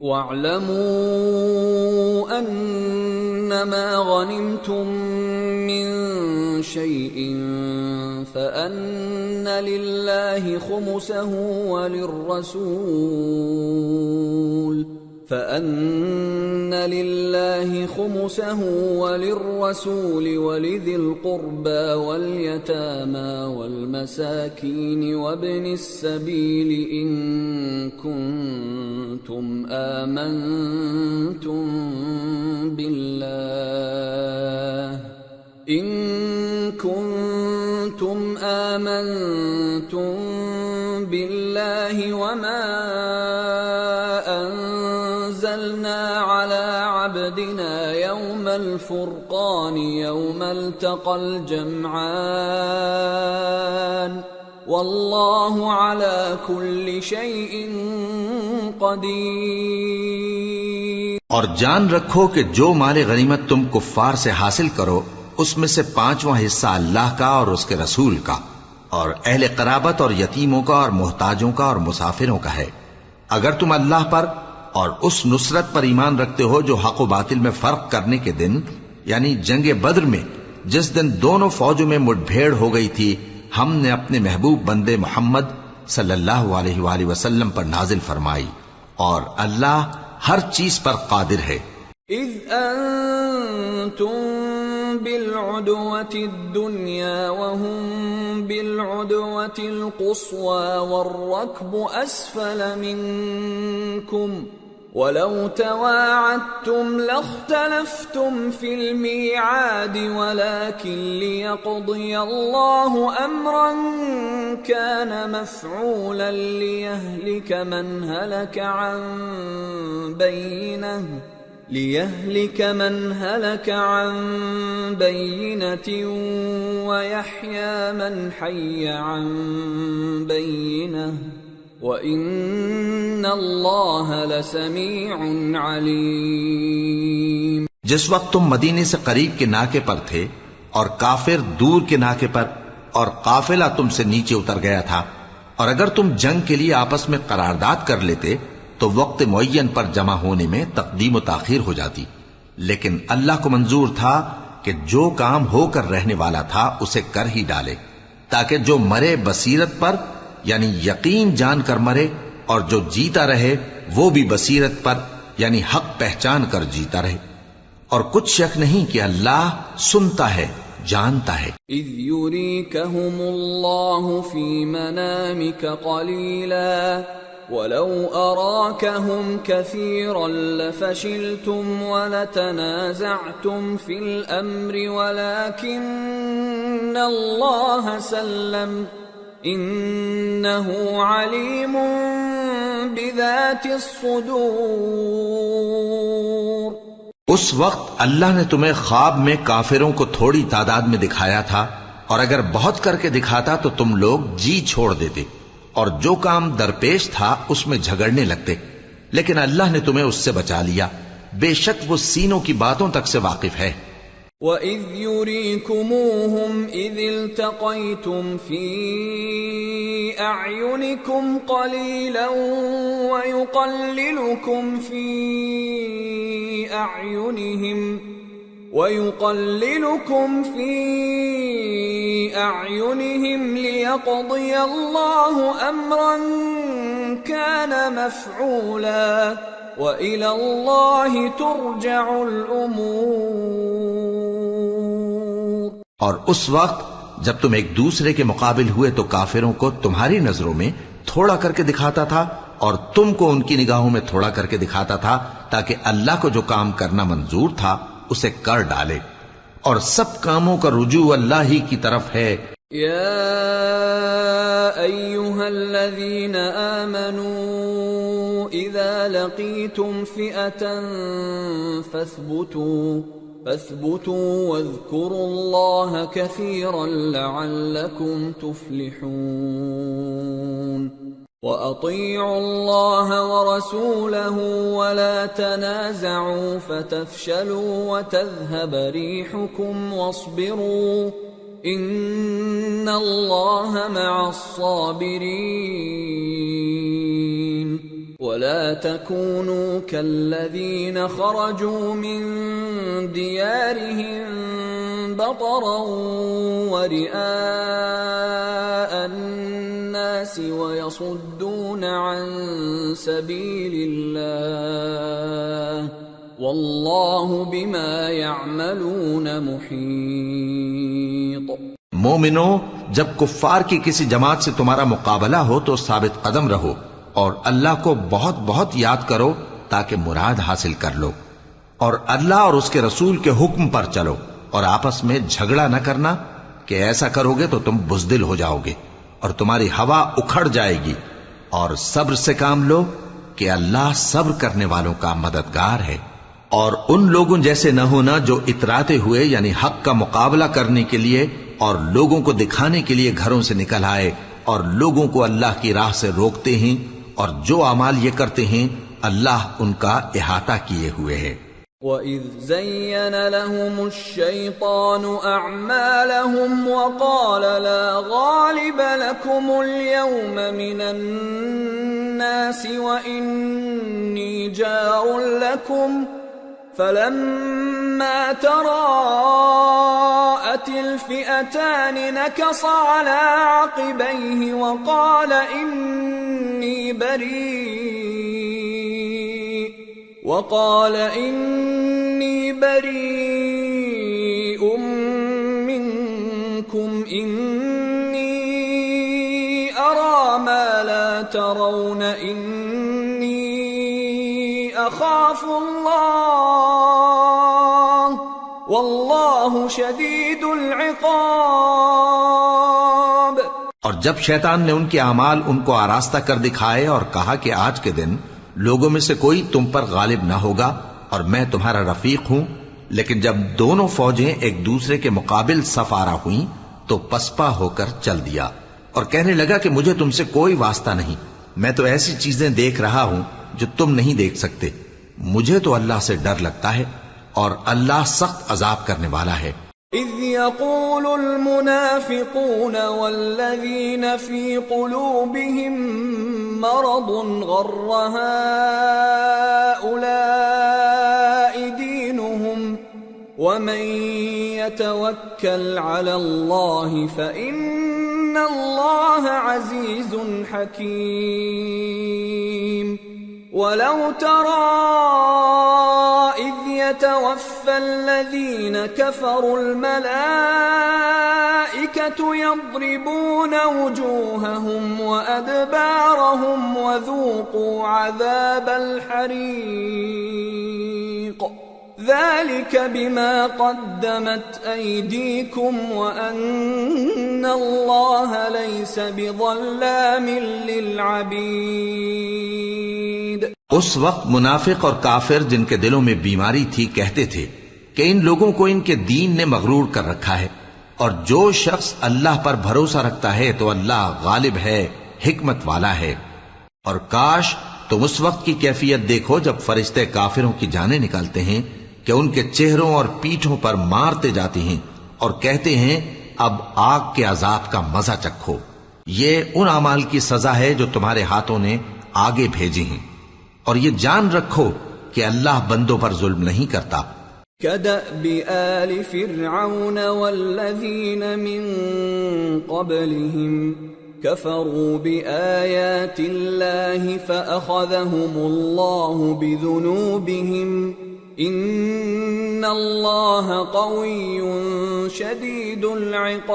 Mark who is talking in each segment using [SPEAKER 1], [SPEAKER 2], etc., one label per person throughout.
[SPEAKER 1] وَاعْلَمُوا أَنَّمَا غَنِمْتُم مِّن شَيْءٍ فَأَنَّ لِلَّهِ خُمُسَهُ وَلِلرَّسُولِ وَلِذِي الْقُرْبَى وَالْيَتَامَى وَالْمَسَاكِينِ وَابْنِ السَّبِيلِ إِن كُنتُمْ آمنتم بالله وما أنزلنا على عبدنا يوم الفرقان يوم التقى الجمعان والله على كل شيء قدیر۔
[SPEAKER 2] اور جان رکھو کہ جو مال غنیمت تم کفار سے حاصل کرو اس میں سے 5واں حصہ اللہ کا اور اس کے رسول کا اور اہل قرابت اور یتیموں کا اور محتاجوں کا اور مسافروں کا ہے۔ اگر تم اللہ پر اور اس نصرت پر ایمان رکھتے ہو جو حق و باطل میں فرق کرنے کے دن یعنی جنگ بدر میں جس دن دونوں فوجوں میں مٹ بھیڑ ہو گئی تھی ہم نے اپنے محبوب بندے محمد صلی اللہ علیہ وآلہ وسلم پر نازل فرمائی اور اللہ ہر چیز پر قادر ہے۔
[SPEAKER 1] اذ انتم بالعدوة الدنيا وهم بالعدوة القصوى والركب أسفل منكم ولو تواعدتم لاختلفتم في الميعاد ولكن ليقضي الله أمرا كان مفعولا ليهلك من هلك عن بينة ويحيى من حي عن بينة وَإِنَّ اللَّهَ لَسَمِيعٌ عَلِيمٌ۔
[SPEAKER 2] جس وقت تم مدینے سے قریب کے ناکے پر تھے اور کافر دور کے ناکے پر اور قافلہ تم سے نیچے اتر گیا تھا اور اگر تم جنگ کے لیے آپس میں قرارداد کر لیتے تو وقت معین پر جمع ہونے میں تقدیم و تاخیر ہو جاتی، لیکن اللہ کو منظور تھا کہ جو کام ہو کر رہنے والا تھا اسے کر ہی ڈالے تاکہ جو مرے بصیرت پر یعنی یقین جان کر مرے اور جو جیتا رہے وہ بھی بصیرت پر یعنی حق پہچان کر جیتا رہے، اور کچھ شک نہیں کہ اللہ سنتا ہے جانتا ہے۔
[SPEAKER 1] اذ یریکہم اللہ فی منامک قلیلا وَلَوْ أَرَاكَهُمْ كَثِيرًا لَفَشِلْتُمْ وَلَتَنَازَعْتُمْ فِي الْأَمْرِ وَلَكِنَّ اللَّهَ سَلَّمَ إِنَّهُ عَلِيمٌ بِذَاتِ الصُّدُورِ۔
[SPEAKER 2] اس وقت اللہ نے تمہیں خواب میں کافروں کو تھوڑی تعداد میں دکھایا تھا، اور اگر بہت کر کے دکھاتا تو تم لوگ جی چھوڑ دیتے اور جو کام درپیش تھا اس میں جھگڑنے لگتے، لیکن اللہ نے تمہیں اس سے بچا لیا، بے شک وہ سینوں کی باتوں تک سے واقف ہے۔
[SPEAKER 1] وَإِذْ يُرِيكُمُوهُمْ إِذِ الْتَقَيْتُمْ فِي أَعْيُنِكُمْ قَلِيلًا وَيُقَلِّلُكُمْ فِي أَعْيُنِهِمْ لِيَقْضِيَ اللَّهُ أَمْرًا كَانَ مَفْعُولًا وَإِلَى اللَّهِ تُرْجَعُ الْأُمُورُ۔
[SPEAKER 2] اور اس وقت جب تم ایک دوسرے کے مقابل ہوئے تو کافروں کو تمہاری نظروں میں تھوڑا کر کے دکھاتا تھا اور تم کو ان کی نگاہوں میں تھوڑا کر کے دکھاتا تھا تاکہ اللہ کو جو کام کرنا منظور تھا اسے کر ڈالے، اور سب کاموں کا رجوع اللہ ہی کی طرف ہے۔
[SPEAKER 1] یا ایھا الذین آمنوا اذا لقیتم فئة فاثبتوا واذکروا اللہ کثیرا لعلکم تفلحون۔ وَأَطِيعُوا اللَّهَ وَرَسُولَهُ وَلَا تَنَازَعُوا فَتَفْشَلُوا وَتَذْهَبَ رِيحُكُمْ وَاصْبِرُوا إِنَّ اللَّهَ مَعَ الصَّابِرِينَ۔ ولا تكونوا كالذين خرجوا من ديارهم بطرا ورئاء الناس ويصدون عن سبيل الله والله بما يعملون محيط۔
[SPEAKER 2] مومنو، جب کفار کی کسی جماعت سے تمہارا مقابلہ ہو تو ثابت قدم رہو اور اللہ کو بہت بہت یاد کرو تاکہ مراد حاصل کر لو، اور اللہ اور اس کے رسول کے حکم پر چلو، اور آپس میں جھگڑا نہ کرنا کہ ایسا کرو گے تو تم بزدل ہو جاؤ گے اور تمہاری ہوا اکھڑ جائے گی، اور صبر سے کام لو کہ اللہ صبر کرنے والوں کا مددگار ہے۔ اور ان لوگوں جیسے نہ ہونا جو اتراتے ہوئے یعنی حق کا مقابلہ کرنے کے لیے اور لوگوں کو دکھانے کے لیے گھروں سے نکل آئے اور لوگوں کو اللہ کی راہ سے روکتے ہیں، اور جو اعمال یہ کرتے ہیں اللہ ان کا احاطہ کیے ہوئے ہے۔
[SPEAKER 1] وَإِذْ زَيَّنَ لَهُمُ الشَّيْطَانُ أَعْمَالَهُمْ وَقَالَ لَا غَالِبَ لَكُمُ الْيَوْمَ مِنَ النَّاسِ وَإِنِّي جَارٌ لَكُمْ فَلَمَّا تَرَاءَتِ الْفِئَتَانِ نَكَصَ عَلَى عَقِبَيْهِ وَقَالَ إِنِّي بَرِيءٌ مِّنكُمْ إِنِّي أَرَى مَا لَا تَرَوْنَ إِنِّي أَخَافُ اللَّهَ وَاللَّهُ شَدِيدُ الْعِقَابِ۔
[SPEAKER 2] اور جب شیطان نے ان کے اعمال ان کو آراستہ کر دکھائے اور کہا کہ آج کے دن لوگوں میں سے کوئی تم پر غالب نہ ہوگا اور میں تمہارا رفیق ہوں، لیکن جب دونوں فوجیں ایک دوسرے کے مقابل صف آرا ہوئیں تو پسپا ہو کر چل دیا اور کہنے لگا کہ مجھے تم سے کوئی واسطہ نہیں، میں تو ایسی چیزیں دیکھ رہا ہوں جو تم نہیں دیکھ سکتے، مجھے تو اللہ سے ڈر لگتا ہے اور اللہ سخت عذاب کرنے والا ہے۔
[SPEAKER 1] اذ يقول المنافقون والذين في قلوبهم مرض غر هؤلاء دينهم ومن يتوكل على الله فإن الله عزيز حكيم۔ ولو ترى إذ يتوفى الذين كفروا الملائكة يضربون وجوههم وأدبارهم وذوقوا عذاب الحريق ذلك بما قدمت أيديكم وأن الله ليس بظلام للعبيد۔
[SPEAKER 2] اس وقت منافق اور کافر جن کے دلوں میں بیماری تھی کہتے تھے کہ ان لوگوں کو ان کے دین نے مغرور کر رکھا ہے، اور جو شخص اللہ پر بھروسہ رکھتا ہے تو اللہ غالب ہے، حکمت والا ہے۔ اور کاش تم اس وقت کی کیفیت دیکھو جب فرشتے کافروں کی جانیں نکالتے ہیں کہ ان کے چہروں اور پیٹھوں پر مارتے جاتے ہیں اور کہتے ہیں اب آگ کے عذاب کا مزہ چکھو، یہ ان اعمال کی سزا ہے جو تمہارے ہاتھوں نے آگے بھیجی ہیں، اور یہ جان رکھو کہ اللہ بندوں پر ظلم نہیں کرتا۔
[SPEAKER 1] كدأب آل فرعون والذين من قبلهم كفروا بآيات الله فأخذهم الله بذنوبهم إن الله قوي شديد العقاب۔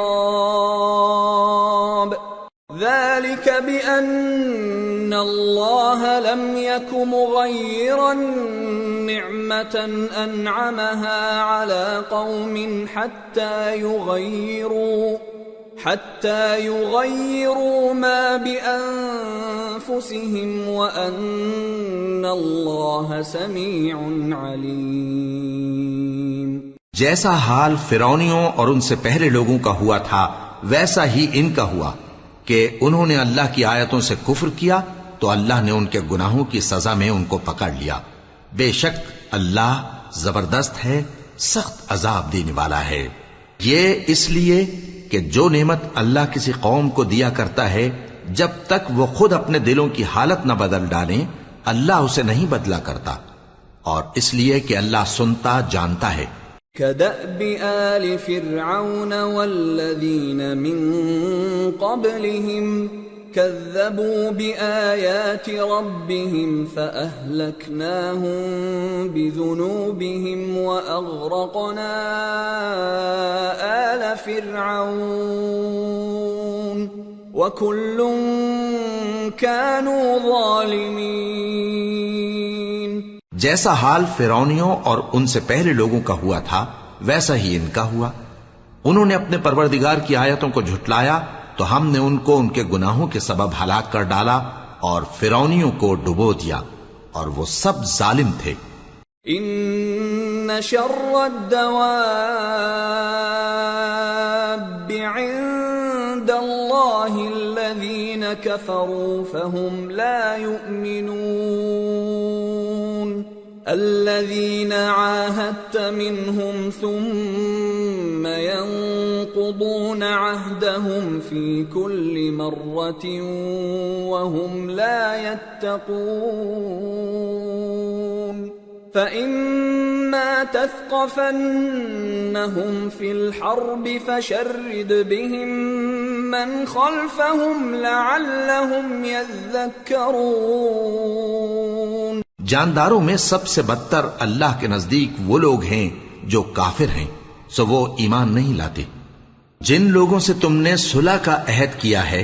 [SPEAKER 1] ذلك بأن الله لم يك مغيرا نعمة أنعمها على قوم حتى يغيروا ما بأنفسهم وأن الله سميع عليم۔
[SPEAKER 2] جیسا حال فرعونیوں اور ان سے پہلے لوگوں کا ہوا تھا ویسا ہی ان کا ہوا کہ انہوں نے اللہ کی آیتوں سے کفر کیا تو اللہ نے ان کے گناہوں کی سزا میں ان کو پکڑ لیا۔ بے شک اللہ زبردست ہے، سخت عذاب دینے والا ہے۔ یہ اس لیے کہ جو نعمت اللہ کسی قوم کو دیا کرتا ہے جب تک وہ خود اپنے دلوں کی حالت نہ بدل ڈالیں اللہ اسے نہیں بدلا کرتا، اور اس لیے کہ اللہ سنتا جانتا ہے۔
[SPEAKER 1] كدأب آل فرعون والذين من قبلهم كذبوا بآيات ربهم فأهلكناهم بذنوبهم وأغرقنا آل فرعون وكل كانوا ظالمين۔
[SPEAKER 2] جیسا حال فرعونیوں اور ان سے پہلے لوگوں کا ہوا تھا ویسا ہی ان کا ہوا۔ انہوں نے اپنے پروردگار کی آیتوں کو جھٹلایا تو ہم نے ان کو ان کے گناہوں کے سبب ہلاک کر ڈالا اور فرعونیوں کو ڈبو دیا، اور وہ سب ظالم تھے۔
[SPEAKER 1] ان شر الدواب عند اللہ الذین كفروا فهم لا يؤمنون الذين عاهدت منهم ثم ينقضون عهدهم في كل مرة وهم لا يتقون فإما تثقفنهم في الحرب فشرد بهم من خلفهم لعلهم يذكرون۔
[SPEAKER 2] جانداروں میں سب سے بدتر اللہ کے نزدیک وہ لوگ ہیں جو کافر ہیں، سو وہ ایمان نہیں لاتے۔ جن لوگوں سے تم نے صلح کا عہد کیا ہے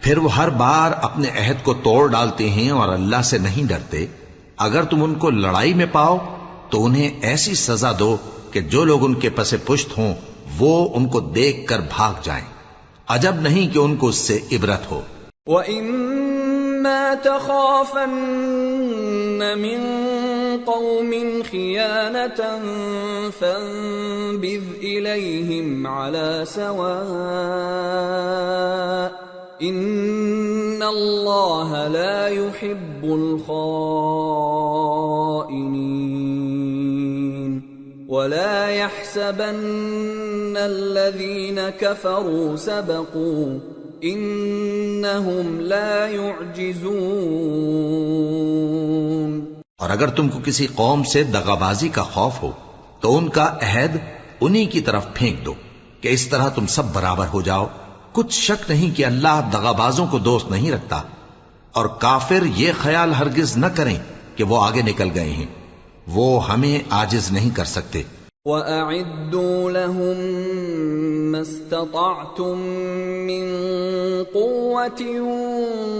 [SPEAKER 2] پھر وہ ہر بار اپنے عہد کو توڑ ڈالتے ہیں اور اللہ سے نہیں ڈرتے، اگر تم ان کو لڑائی میں پاؤ تو انہیں ایسی سزا دو کہ جو لوگ ان کے پس پشت ہوں وہ ان کو دیکھ کر بھاگ جائیں، عجب نہیں کہ ان کو اس سے عبرت ہو۔
[SPEAKER 1] وَإِمَّا تَخَافَنَّ مِن قَوْمٍ خِيَانَةً فَانبِذْ إِلَيْهِمْ عَلَى سَوَاءٍ إِنَّ اللَّهَ لَا يُحِبُّ الْخَائِنِينَ وَلَا يَحْسَبَنَّ الَّذِينَ كَفَرُوا سَبَقُوا إِنَّهُمْ لَا يُعْجِزُونَ۔
[SPEAKER 2] اور اگر تم کو کسی قوم سے دغابازی کا خوف ہو تو ان کا عہد انہی کی طرف پھینک دو کہ اس طرح تم سب برابر ہو جاؤ۔ کچھ شک نہیں کہ اللہ دغابازوں کو دوست نہیں رکھتا، اور کافر یہ خیال ہرگز نہ کریں کہ وہ آگے نکل گئے ہیں، وہ ہمیں عاجز نہیں کر سکتے۔
[SPEAKER 1] وَأَعِدُّوا لَهُم مَّا اسْتَطَعْتُم مِّن قُوَّةٍ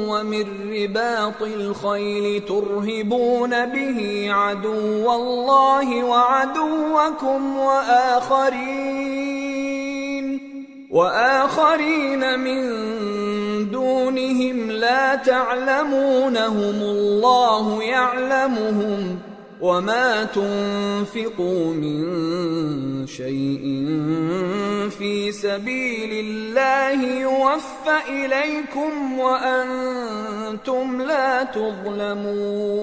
[SPEAKER 1] وَمِن رِّبَاطِ الْخَيْلِ تُرْهِبُونَ بِهِ عَدُوَّ اللَّهِ وَعَدُوَّكُمْ وَآخَرِينَ مِن دُونِهِمْ لَا تَعْلَمُونَهُمُ اللَّهُ يَعْلَمُهُمْ وَمَا تُنفِقُوا مِن شَيْءٍ فِي سَبِيلِ اللَّهِ يُوَفَّ إِلَيْكُمْ وَأَنتُمْ لَا تُظْلَمُونَ۔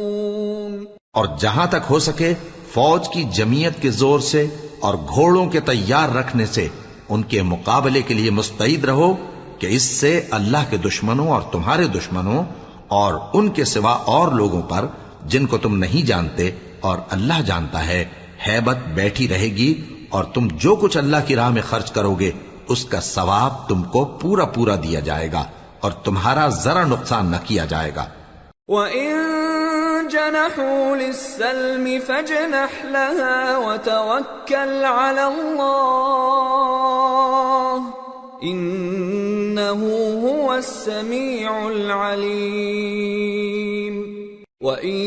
[SPEAKER 2] اور جہاں تک ہو سکے فوج کی جمعیت کے زور سے اور گھوڑوں کے تیار رکھنے سے ان کے مقابلے کے لیے مستعد رہو کہ اس سے اللہ کے دشمنوں اور تمہارے دشمنوں اور ان کے سوا اور لوگوں پر جن کو تم نہیں جانتے اور اللہ جانتا ہے ہیبت بیٹھی رہے گی، اور تم جو کچھ اللہ کی راہ میں خرچ کرو گے اس کا ثواب تم کو پورا پورا دیا جائے گا اور تمہارا ذرا نقصان نہ کیا جائے گا۔
[SPEAKER 1] وَإِن جَنَحُوا لِلسَّلْمِ فَاجْنَحْ لَهَا وَتَوَكَّلْ عَلَى اللَّهِ إِنَّهُ هُوَ السَّمِيعُ الْعَلِيمُ۔ وَإِن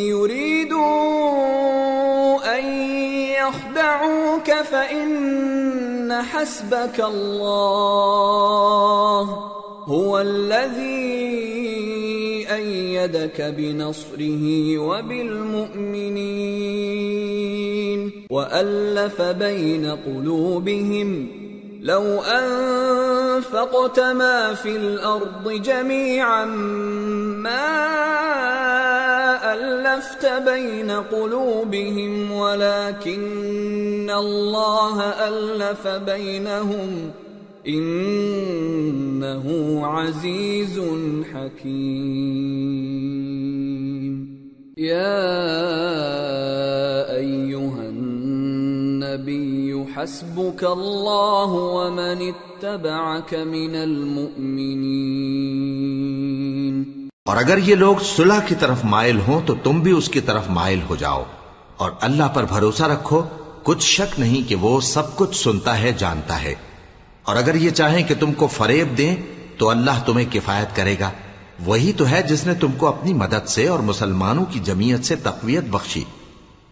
[SPEAKER 1] يُرِيدُوا أَن يَخْدَعُوكَ فَإِنَّ حَسْبَكَ اللَّهُ هُوَ الَّذِي أَيَّدَكَ بِنَصْرِهِ وَبِالْمُؤْمِنِينَ وَأَلَّفَ بَيْنَ قُلُوبِهِمْ لَوْ أَنفَقْتَ مَا فِي الْأَرْضِ جَمِيعًا مَا أَلَّفْتَ بَيْنَ قُلُوبِهِمْ وَلَكِنَّ اللَّهَ أَلَّفَ بَيْنَهُمْ إِنَّهُ عَزِيزٌ حَكِيمٌ۔ يا أيها النبي حسبك الله ومن اتبعك من المؤمنين.
[SPEAKER 2] اور اگر یہ لوگ صلح کی طرف مائل ہوں تو تم بھی اس کی طرف مائل ہو جاؤ، اور اللہ پر بھروسہ رکھو، کچھ شک نہیں کہ وہ سب کچھ سنتا ہے، جانتا ہے. اور اگر یہ چاہیں کہ تم کو فریب دیں تو اللہ تمہیں کفایت کرے گا. وہی تو ہے جس نے تم کو اپنی مدد سے اور مسلمانوں کی جمعیت سے تقویت بخشی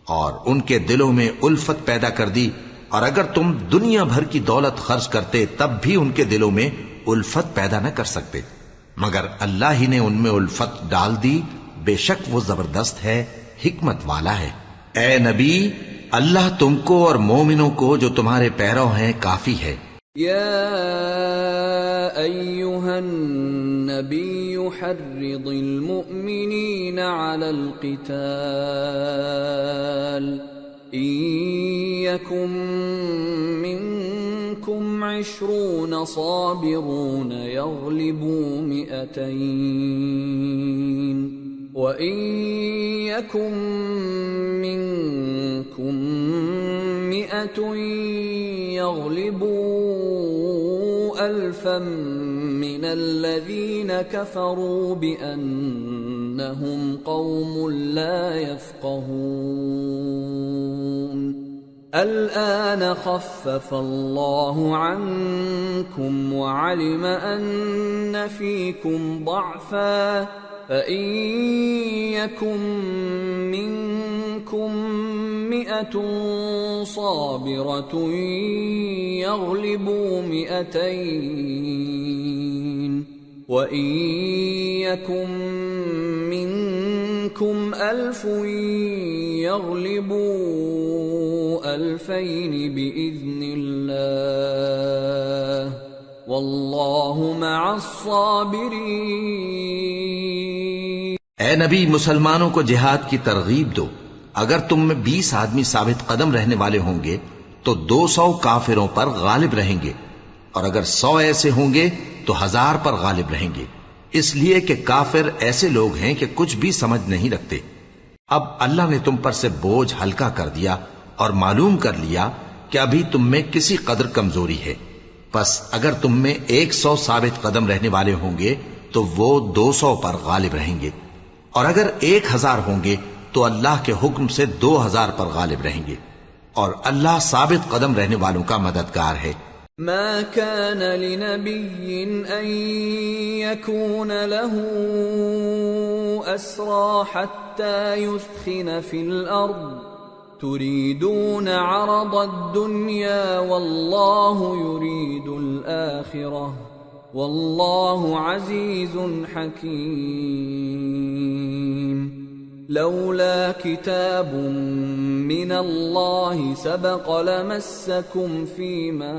[SPEAKER 2] اور ان کے دلوں میں الفت پیدا کر دی. اور اگر تم دنیا بھر کی دولت خرچ کرتے تب بھی ان کے دلوں میں الفت پیدا نہ کر سکتے، مگر اللہ ہی نے ان میں الفت ڈال دی. بے شک وہ زبردست ہے، حکمت والا ہے. اے نبی، اللہ تم کو اور مومنوں کو جو تمہارے پیرو ہیں کافی ہے.
[SPEAKER 1] يا أيها النبي حرض المؤمنين على القتال إن يكن منكم 20 صابرون يغلبوا 200 وَإِن يَكُن مِّنكُم 100 يَغْلِبُوا 1000 مِّنَ الَّذِينَ كَفَرُوا بِأَنَّهُمْ قَوْمٌ لَّا يَفْقَهُونَ. الآن خفف الله عنكم وعلم أن فيكم ضعفا فإن يكن منكم 100 صابرة يغلبوا 200 وإن يكن منكم 1000 يغلبوا 2000 بإذن الله واللہ مع الصابرین.
[SPEAKER 2] اے نبی، مسلمانوں کو جہاد کی ترغیب دو. اگر تم میں 20 آدمی ثابت قدم رہنے والے ہوں گے تو 200 کافروں پر غالب رہیں گے، اور اگر 100 ایسے ہوں گے تو 1000 پر غالب رہیں گے، اس لیے کہ کافر ایسے لوگ ہیں کہ کچھ بھی سمجھ نہیں رکھتے. اب اللہ نے تم پر سے بوجھ ہلکا کر دیا اور معلوم کر لیا کہ ابھی تم میں کسی قدر کمزوری ہے. پس اگر تم میں 100 ثابت قدم رہنے والے ہوں گے تو وہ 200 پر غالب رہیں گے، اور اگر 1000 ہوں گے تو اللہ کے حکم سے 2000 پر غالب رہیں گے، اور اللہ ثابت قدم رہنے والوں کا مددگار ہے.
[SPEAKER 1] ما كان لنبي أن يكون له أسرى حتى يثخن في الأرض تريدون عرض الدنيا والله يريد الآخرة والله عزيز حكيم. لولا كتاب من الله سبق لمسكم فيما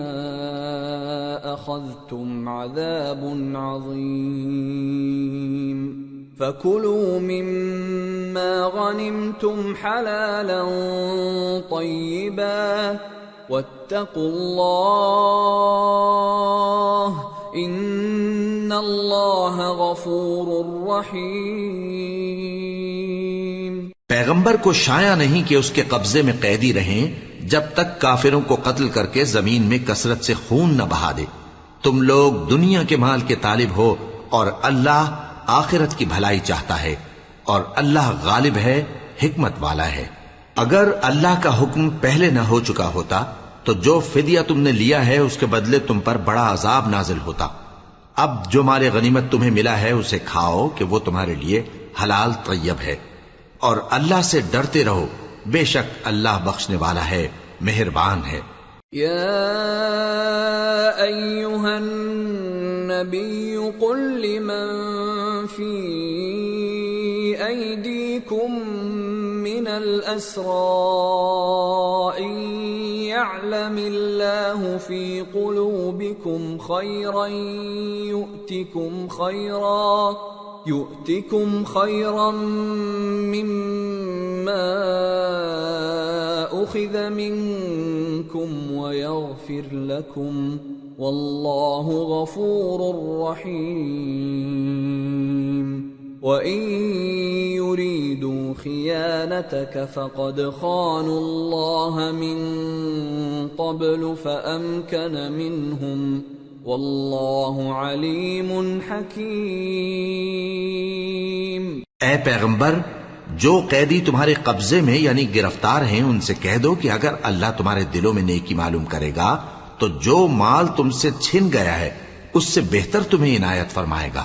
[SPEAKER 1] أخذتم عذاب عظيم. فكلوا مما غنمتم حلالا طيبا واتقوا الله ان اللہ غفور رحیم.
[SPEAKER 2] پیغمبر کو شایع نہیں کہ اس کے قبضے میں قیدی رہیں جب تک کافروں کو قتل کر کے زمین میں کثرت سے خون نہ بہا دے. تم لوگ دنیا کے مال کے طالب ہو اور اللہ آخرت کی بھلائی چاہتا ہے، اور اللہ غالب ہے، حکمت والا ہے. اگر اللہ کا حکم پہلے نہ ہو چکا ہوتا تو جو فدیہ تم نے لیا ہے اس کے بدلے تم پر بڑا عذاب نازل ہوتا. اب جو مال غنیمت تمہیں ملا ہے اسے کھاؤ کہ وہ تمہارے لیے حلال طیب ہے، اور اللہ سے ڈرتے رہو، بے شک اللہ بخشنے والا ہے، مہربان ہے.
[SPEAKER 1] یا ایہا النبی قل لمن فی ایدیکم من الاسراء يعلم الله في قلوبكم خيرا يؤتكم خيرا مما أخذ منكم ويغفر لكم والله غفور رحيم. وَإِن يُرِيدُوا خِيَانَتَكَ فَقَدْ خَانُوا اللَّهَ مِن قَبْلُ فَأَمْكَنَ مِنْهُمْ وَاللَّهُ عَلِيمٌ حَكِيمٌ۔
[SPEAKER 2] اے پیغمبر، جو قیدی تمہارے قبضے میں یعنی گرفتار ہیں ان سے کہہ دو کہ اگر اللہ تمہارے دلوں میں نیکی معلوم کرے گا تو جو مال تم سے چھن گیا ہے اس سے بہتر تمہیں عنایت فرمائے گا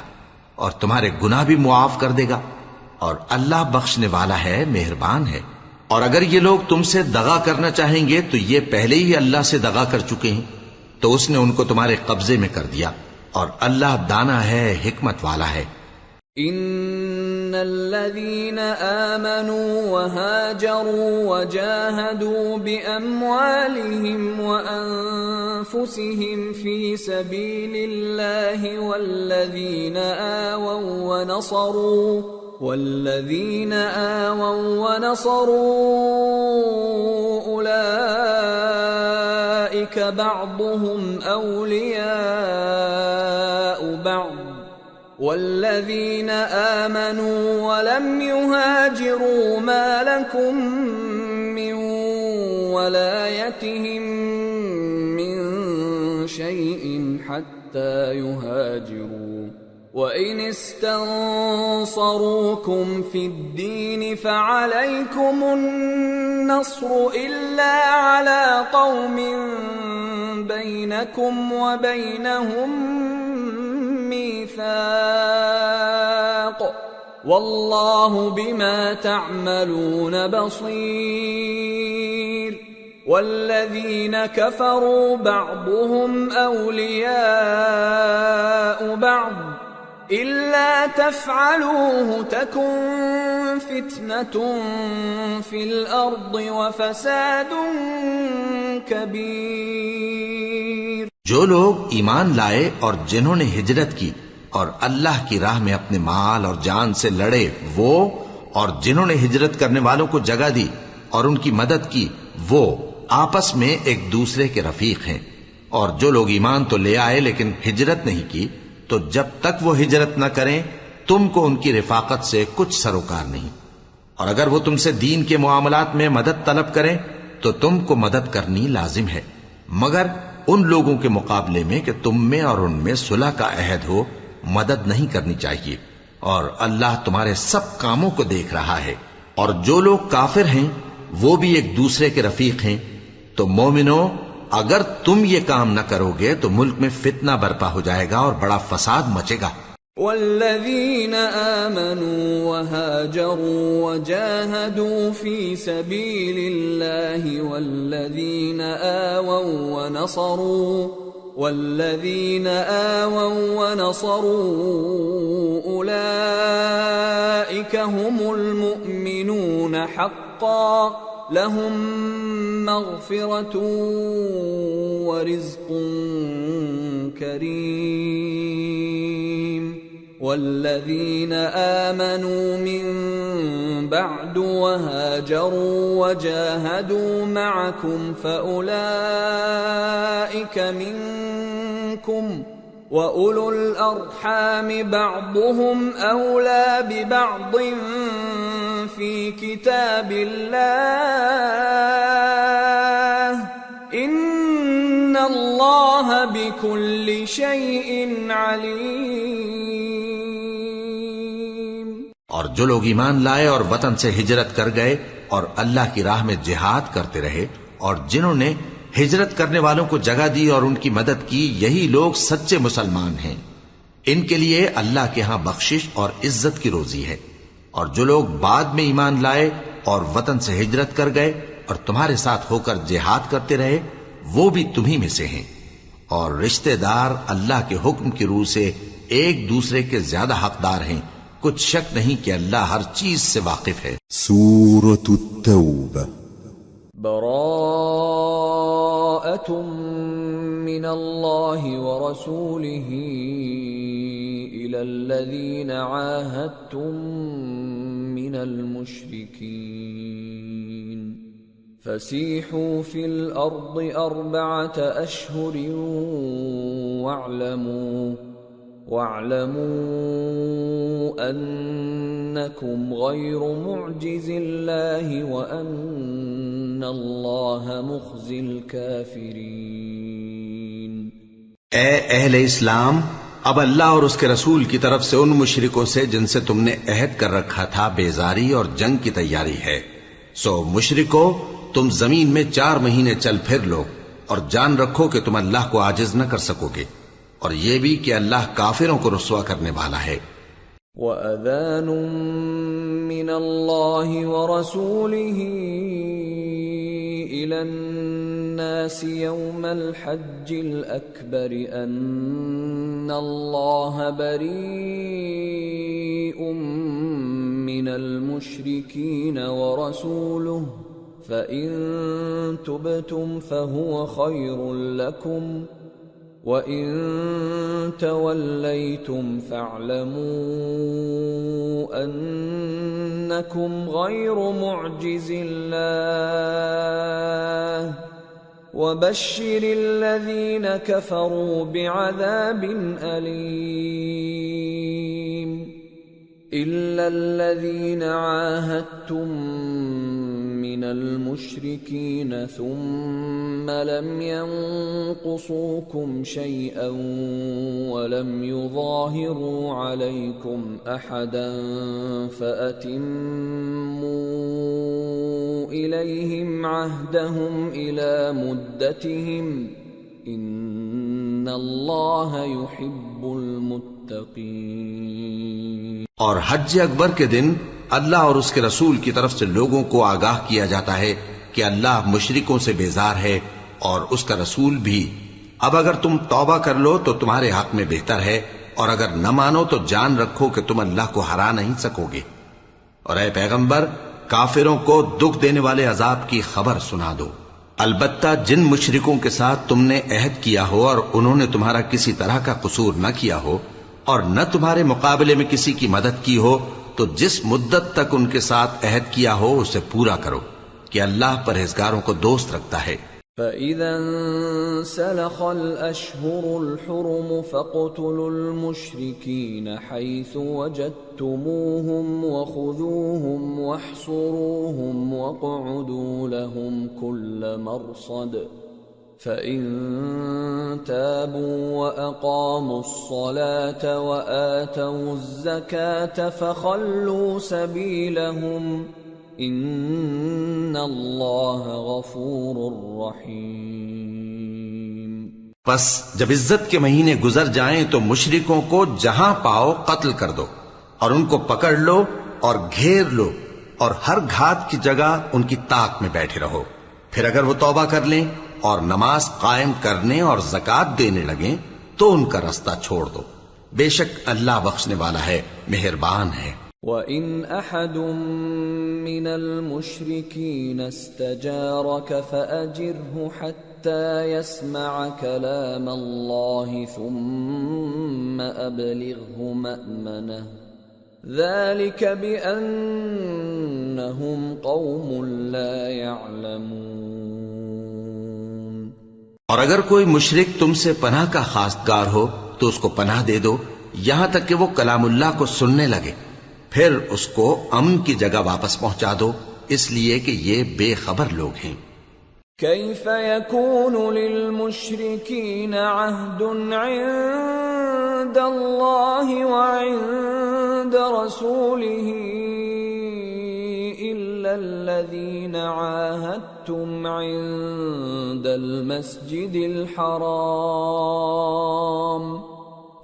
[SPEAKER 2] اور تمہارے گناہ بھی معاف کر دے گا، اور اللہ بخشنے والا ہے، مہربان ہے۔ اور اگر یہ لوگ تم سے دغا کرنا چاہیں گے تو یہ پہلے ہی اللہ سے دغا کر چکے ہیں، تو اس نے ان کو تمہارے قبضے میں کر دیا، اور اللہ دانا ہے، حکمت والا ہے۔
[SPEAKER 1] ان الذين آمنوا وهاجروا وجاهدوا بأموالهم وأنفسهم في سبيل الله والذين آووا ونصروا أولئك بعضهم أولياء بعض والذين آمنوا ولم يهاجروا ما لكم من ولايتهم من شيء حتى يهاجروا وإن استنصروكم في الدين فعليكم النصر إلا على قوم بينكم وبينهم ميثاق والله بما تعملون بصير والذين كفروا بعضهم أولياء بعض إلا تفعلوه تكن فتنة في الأرض وفساد كبير۔
[SPEAKER 2] جو لوگ ایمان لائے اور جنہوں نے ہجرت کی اور اللہ کی راہ میں اپنے مال اور جان سے لڑے وہ، اور جنہوں نے ہجرت کرنے والوں کو جگہ دی اور ان کی مدد کی وہ آپس میں ایک دوسرے کے رفیق ہیں۔ اور جو لوگ ایمان تو لے آئے لیکن ہجرت نہیں کی تو جب تک وہ ہجرت نہ کریں تم کو ان کی رفاقت سے کچھ سروکار نہیں، اور اگر وہ تم سے دین کے معاملات میں مدد طلب کریں تو تم کو مدد کرنی لازم ہے، مگر ان لوگوں کے مقابلے میں کہ تم میں اور ان میں صلح کا عہد ہو مدد نہیں کرنی چاہیے، اور اللہ تمہارے سب کاموں کو دیکھ رہا ہے۔ اور جو لوگ کافر ہیں وہ بھی ایک دوسرے کے رفیق ہیں۔ تو مومنو، اگر تم یہ کام نہ کرو گے تو ملک میں فتنہ برپا ہو جائے گا اور بڑا فساد مچے گا۔
[SPEAKER 1] والذين آمنوا وهاجروا وجاهدوا في سبيل الله والذين آووا ونصروا أولئك هم المؤمنون حقا لهم مغفرة ورزق كريم۔ والذين آمنوا من بعد وهاجروا وجاهدوا معكم فأولئك منكم وأولو الأرحام بعضهم أولى ببعض في كتاب الله إن الله بكل شيء عليم۔
[SPEAKER 2] اور جو لوگ ایمان لائے اور وطن سے ہجرت کر گئے اور اللہ کی راہ میں جہاد کرتے رہے اور جنہوں نے ہجرت کرنے والوں کو جگہ دی اور ان کی مدد کی، یہی لوگ سچے مسلمان ہیں۔ ان کے لیے اللہ کے ہاں بخشش اور عزت کی روزی ہے۔ اور جو لوگ بعد میں ایمان لائے اور وطن سے ہجرت کر گئے اور تمہارے ساتھ ہو کر جہاد کرتے رہے وہ بھی تمہیں میں سے ہیں، اور رشتہ دار اللہ کے حکم کی روح سے ایک دوسرے کے زیادہ حقدار ہیں۔ کچھ شک نہیں کہ اللہ ہر چیز سے واقف ہے۔
[SPEAKER 3] سورة التوبة۔
[SPEAKER 1] براءة من الله ورسوله إلى الذين عاهدتم من المشركين فسيحوا في الأرض 4 أشهر وَاعْلَمُوا أَنَّكُمْ غَيْرُ مُعْجِزِ اللَّهِ وَأَنَّ اللَّهَ مُخْزِي الْكَافِرِينَ۔
[SPEAKER 2] اے اہل اسلام، اب اللہ اور اس کے رسول کی طرف سے ان مشرکوں سے جن سے تم نے عہد کر رکھا تھا بیزاری اور جنگ کی تیاری ہے۔ سو مشرکو، تم زمین میں 4 مہینے چل پھر لو اور جان رکھو کہ تم اللہ کو عاجز نہ کر سکو گے، اور یہ بھی کہ اللہ کافروں کو رسوا کرنے والا ہے۔
[SPEAKER 1] وَأَذَانٌ مِّنَ اللَّهِ وَرَسُولِهِ إِلَى النَّاسِ يَوْمَ الْحَجِّ الْأَكْبَرِ أَنَّ اللَّهَ بَرِيءٌ مِّنَ الْمُشْرِكِينَ وَرَسُولُهُ فَإِن تُبْتُمْ فَهُوَ خَيْرٌ لَّكُمْ وَإِن تَوَلَّيْتُمْ فَاعْلَمُوا أَنَّكُمْ غَيْرُ مُعْجِزِ اللَّهِ وَبَشِّرِ الَّذِينَ كَفَرُوا بِعَذَابٍ أَلِيمٍ إِلَّا الَّذِينَ عَاهَدتُّم مِّنَ الْمُشْرِكِينَ ثُمَّ لَمْ يَنقُصُوكُمْ شَيْئًا وَلَمْ يُظَاهِرُوا عَلَيْكُمْ أَحَدًا فَأَتِمُّوا إِلَيْهِمْ عَهْدَهُمْ إِلَى مُدَّتِهِمْ إِنَّ اللَّهَ يُحِبُّ الْمُتَّقِينَ۔
[SPEAKER 2] اور حج اکبر کے دن اللہ اور اس کے رسول کی طرف سے لوگوں کو آگاہ کیا جاتا ہے کہ اللہ مشرکوں سے بیزار ہے اور اس کا رسول بھی۔ اب اگر تم توبہ کر لو تو تمہارے حق میں بہتر ہے، اور اگر نہ مانو تو جان رکھو کہ تم اللہ کو ہرا نہیں سکو گے۔ اور اے پیغمبر، کافروں کو دکھ دینے والے عذاب کی خبر سنا دو۔ البتہ جن مشرکوں کے ساتھ تم نے عہد کیا ہو اور انہوں نے تمہارا کسی طرح کا قصور نہ کیا ہو اور نہ تمہارے مقابلے میں کسی کی مدد کی ہو، تو جس مدت تک ان کے ساتھ عہد کیا ہو اسے پورا کرو، کہ اللہ پرہیزگاروں کو دوست رکھتا ہے۔
[SPEAKER 1] فَإِذَا انسَلَخَ الْأَشْهُرُ الْحُرُمُ فَاقْتُلُوا الْمُشْرِكِينَ حَيْثُ وَجَدتُّمُوهُمْ وَخُذُوهُمْ وَاحْصُرُوهُمْ وَاقْعُدُوا لَهُمْ كُلَّ مَرْصَدٍ فَإِن تَابُوا وَأَقَامُوا الصَّلَاةَ وَآتَوُا الزَّكَاةَ فَخَلُّوا سَبِيلَهُمْ إِنَّ اللَّهَ غَفُورٌ رَّحِيمٌ۔
[SPEAKER 2] پس جب عزت کے مہینے گزر جائیں تو مشرکوں کو جہاں پاؤ قتل کر دو، اور ان کو پکڑ لو اور گھیر لو، اور ہر گھات کی جگہ ان کی طاق میں بیٹھے رہو۔ پھر اگر وہ توبہ کر لیں اور نماز قائم کرنے اور زکوٰۃ دینے لگیں تو ان کا رستہ چھوڑ دو، بے شک اللہ بخشنے والا ہے، مہربان ہے۔
[SPEAKER 1] وَإِنْ أَحَدٌ مِّنَ الْمُشْرِكِينَ اسْتَجَارَكَ فَأَجِرْهُ حَتَّى يَسْمَعَ كَلَامَ اللَّهِ ثُمَّ أَبْلِغْهُ مَأْمَنَهُ ذَلِكَ بِأَنَّهُمْ قَوْمٌ لَا يَعْلَمُونَ۔
[SPEAKER 2] اور اگر کوئی مشرک تم سے پناہ کا خواستگار ہو تو اس کو پناہ دے دو یہاں تک کہ وہ کلام اللہ کو سننے لگے، پھر اس کو امن کی جگہ واپس پہنچا دو، اس لیے کہ یہ بے خبر لوگ ہیں۔
[SPEAKER 1] كيف يكون للمشركين عهد عند الله وعند رسوله إلا الذين عاهدتم عند المسجد الحرام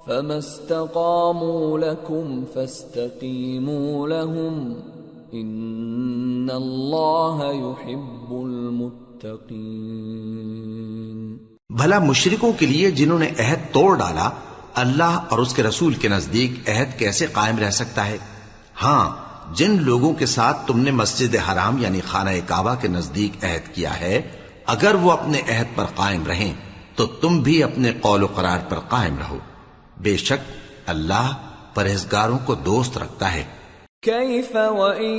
[SPEAKER 1] فما استقاموا لكم فاستقيموا لهم إن الله يحب المتقين۔
[SPEAKER 2] بھلا مشرکوں کے لیے جنہوں نے عہد توڑ ڈالا، اللہ اور اس کے رسول کے نزدیک عہد کیسے قائم رہ سکتا ہے؟ ہاں، جن لوگوں کے ساتھ تم نے مسجد حرام یعنی خانہ کعبہ کے نزدیک عہد کیا ہے، اگر وہ اپنے عہد پر قائم رہیں تو تم بھی اپنے قول و قرار پر قائم رہو، بے شک اللہ پرہیزگاروں کو دوست رکھتا ہے۔
[SPEAKER 1] كيف وإن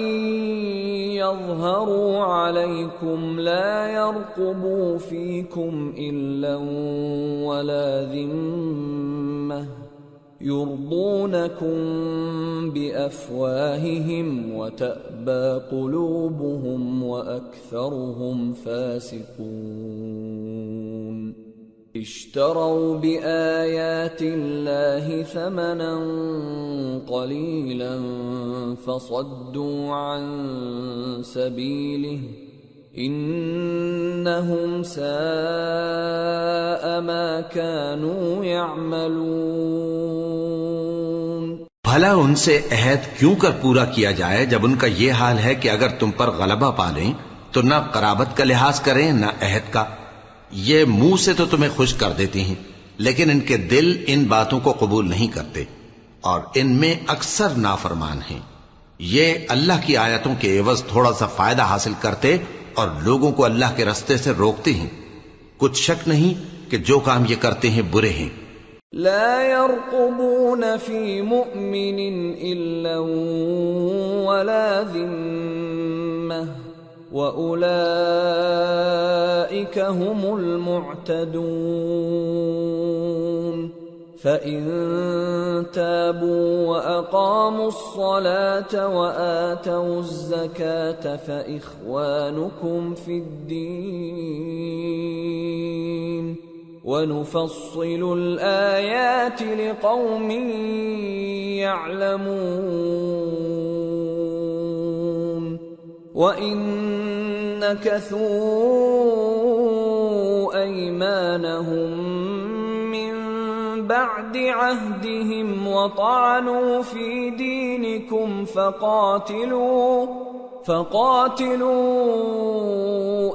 [SPEAKER 1] يظهروا عليكم لا يرقبوا فيكم إلا ولا ذمة يرضونكم بأفواههم وتأبى قلوبهم وأكثرهم فاسقون اشتروا بآيات الله ثمنا قليلا فصدوا عن سبيله انہم ساء ما كانوا يعملون۔
[SPEAKER 2] بھلا ان سے عہد کیوں کر پورا کیا جائے جب ان کا یہ حال ہے کہ اگر تم پر غلبہ پالیں تو نہ قرابت کا لحاظ کریں نہ عہد کا۔ یہ منہ سے تو تمہیں خوش کر دیتی ہیں لیکن ان کے دل ان باتوں کو قبول نہیں کرتے اور ان میں اکثر نافرمان ہیں۔ یہ اللہ کی آیتوں کے عوض تھوڑا سا فائدہ حاصل کرتے اور لوگوں کو اللہ کے راستے سے روکتے ہیں۔ کچھ شک نہیں کہ جو کام یہ کرتے ہیں برے ہیں۔
[SPEAKER 1] لا يرقبون في مؤمن إلا ولا ذمة وأولئك هم المعتدون فإن تابوا وأقاموا الصلاة وآتوا الزكاة فإخوانكم في الدين وَنُفَصِّلُ الْآيَاتِ لِقَوْمٍ يَعْلَمُونَ وَإِن نَكَثُوا أَيْمَانَهُم مِّن بَعْدِ عَهْدِهِمْ وَطَعَنُوا فِي دِينِكُمْ فَقَاتِلُوا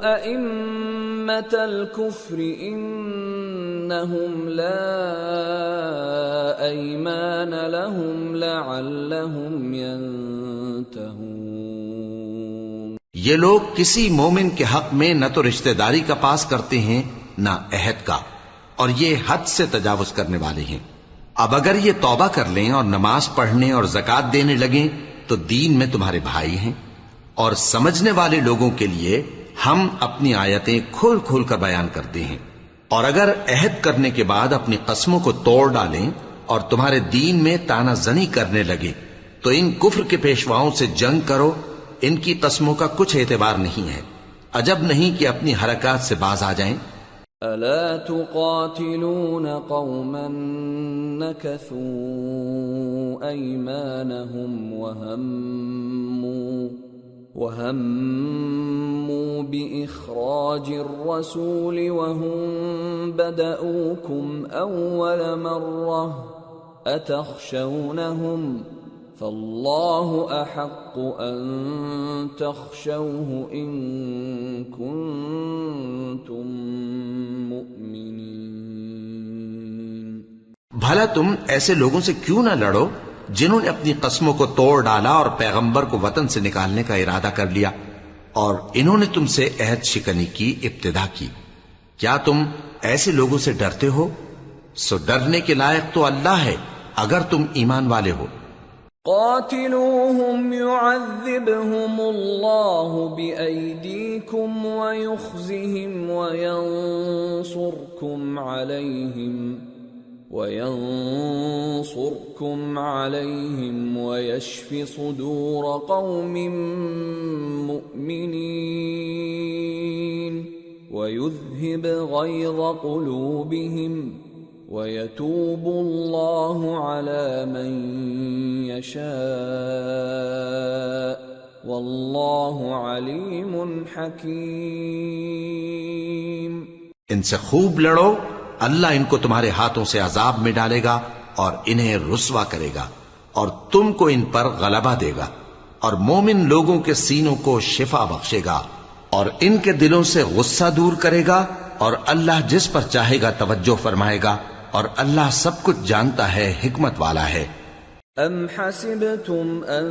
[SPEAKER 1] أَئِمَّةَ الْكُفْرِ إِنَّهُمْ لَا أَيْمَانَ لَهُمْ لَعَلَّهُمْ يَنْتَهُونَ۔
[SPEAKER 2] یہ لوگ کسی مومن کے حق میں نہ تو رشتہ داری کا پاس کرتے ہیں نہ عہد کا، اور یہ حد سے تجاوز کرنے والے ہیں۔ اب اگر یہ توبہ کر لیں اور نماز پڑھنے اور زکوٰۃ دینے لگیں تو دین میں تمہارے بھائی ہیں، اور سمجھنے والے لوگوں کے لیے ہم اپنی آیتیں کھول کھول کر بیان کرتے ہیں۔ اور اگر عہد کرنے کے بعد اپنی قسموں کو توڑ ڈالیں اور تمہارے دین میں تانا زنی کرنے لگے تو ان کفر کے پیشواؤں سے جنگ کرو، ان کی قسموں کا کچھ اعتبار نہیں ہے، عجب نہیں کہ اپنی حرکات سے باز آ جائیں۔
[SPEAKER 1] ألا تقاتلون قوما نكثوا أيمانهم وهموا بإخراج الرسول وهم بدأوكم أول مرة أتخشونهم فالله أحق أن تخشوه إن كنتم مؤمنين۔
[SPEAKER 2] بھلا تم ایسے لوگوں سے کیوں نہ لڑو جنہوں نے اپنی قسموں کو توڑ ڈالا اور پیغمبر کو وطن سے نکالنے کا ارادہ کر لیا، اور انہوں نے تم سے عہد شکنی کی ابتدا کی۔ کیا تم ایسے لوگوں سے ڈرتے ہو؟ سو ڈرنے کے لائق تو اللہ ہے اگر تم ایمان والے ہو۔
[SPEAKER 1] قاتلوهم يعذبهم الله بأيديكم ويخزهم وينصركم عليهم ويشف صدور قوم مؤمنين ويذهب غيظ قلوبهم ويتوب الله على من يشاء والله عليم حكيم۔
[SPEAKER 2] ان سے خوب لڑو، اللہ ان کو تمہارے ہاتھوں سے عذاب میں ڈالے گا اور انہیں رسوا کرے گا، اور تم کو ان پر غلبہ دے گا، اور مومن لوگوں کے سینوں کو شفا بخشے گا، اور ان کے دلوں سے غصہ دور کرے گا، اور اللہ جس پر چاہے گا توجہ فرمائے گا، اور اللہ سب کچھ جانتا ہے، حکمت والا ہے۔
[SPEAKER 1] ام حسبتم ان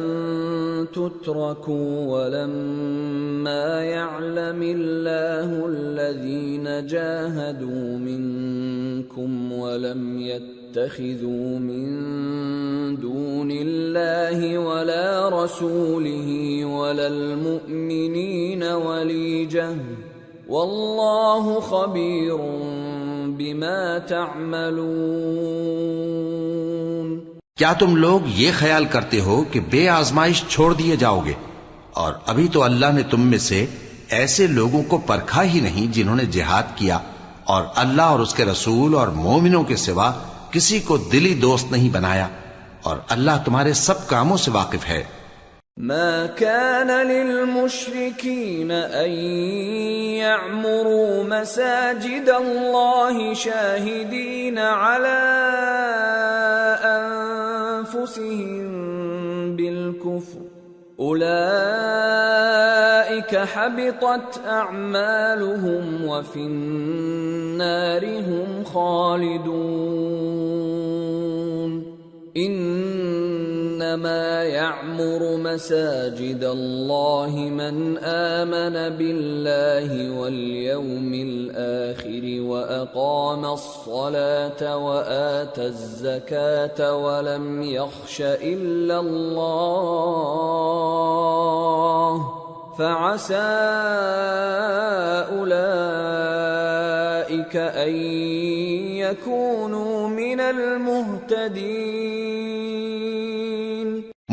[SPEAKER 1] تتركوا ولما يعلم الله الذين جاهدوا منكم ولم يتخذوا من دون الله ولا رسوله ولا المؤمنين وليجة والله خبير بما تعملون۔
[SPEAKER 2] کیا تم لوگ یہ خیال کرتے ہو کہ بے آزمائش چھوڑ دیے جاؤ گے؟ اور ابھی تو اللہ نے تم میں سے ایسے لوگوں کو پرکھا ہی نہیں جنہوں نے جہاد کیا، اور اللہ اور اس کے رسول اور مومنوں کے سوا کسی کو دلی دوست نہیں بنایا، اور اللہ تمہارے سب کاموں سے واقف ہے۔
[SPEAKER 1] ما كان للمشركين أن يعمروا مساجد الله شاهدين على أنفسهم بالكفر أولئك حبطت أعمالهم وفي النار هم خالدون انما يعمر مساجد الله من آمن بالله واليوم الآخر وأقام الصلاة وآتى الزكاة ولم يخش إلا الله فعسى أولئك أن يكونوا من المهتدين۔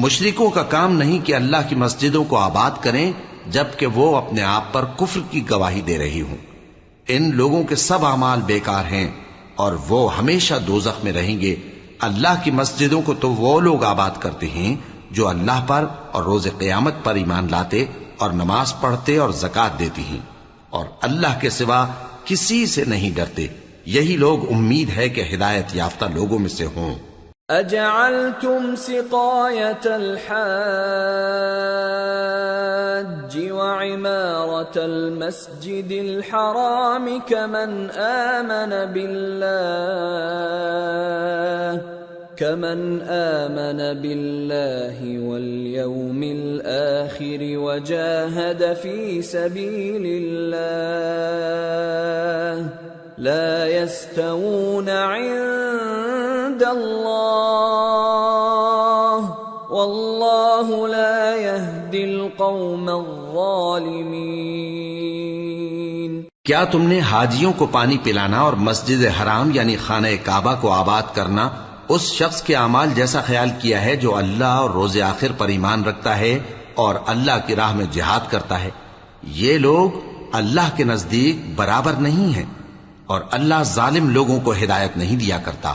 [SPEAKER 2] مشرکوں کا کام نہیں کہ اللہ کی مسجدوں کو آباد کریں جبکہ وہ اپنے آپ پر کفر کی گواہی دے رہی ہوں۔ ان لوگوں کے سب اعمال بیکار ہیں اور وہ ہمیشہ دوزخ میں رہیں گے۔ اللہ کی مسجدوں کو تو وہ لوگ آباد کرتے ہیں جو اللہ پر اور روز قیامت پر ایمان لاتے اور نماز پڑھتے اور زکوٰۃ دیتی ہیں، اور اللہ کے سوا کسی سے نہیں ڈرتے۔ یہی لوگ امید ہے کہ ہدایت یافتہ لوگوں میں سے ہوں۔
[SPEAKER 1] اجعلتم سقاية الحاج وعمارة المسجد الحرام كمن آمن بالله واليوم الآخر وجاهد في سبيل الله لا يستوون عند الله والله لا يهدي القوم الظالمين۔
[SPEAKER 2] کیا تم نے حاجیوں کو پانی پلانا اور مسجد حرام یعنی خانہ کعبہ کو آباد کرنا اس شخص کے اعمال جیسا خیال کیا ہے جو اللہ اور روز آخر پر ایمان رکھتا ہے اور اللہ کی راہ میں جہاد کرتا ہے؟ یہ لوگ اللہ کے نزدیک برابر نہیں ہیں، اور اللہ ظالم لوگوں کو ہدایت نہیں دیا کرتا۔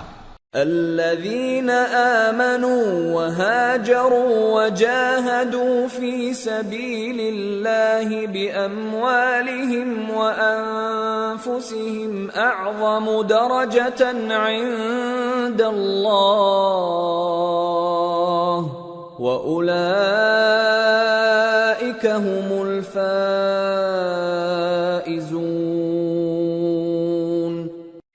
[SPEAKER 1] الذين آمنوا وهاجروا وجاهدوا في سبيل الله بأموالهم وأنفسهم أعظم درجة عند الله وأولئك هم الفائزون۔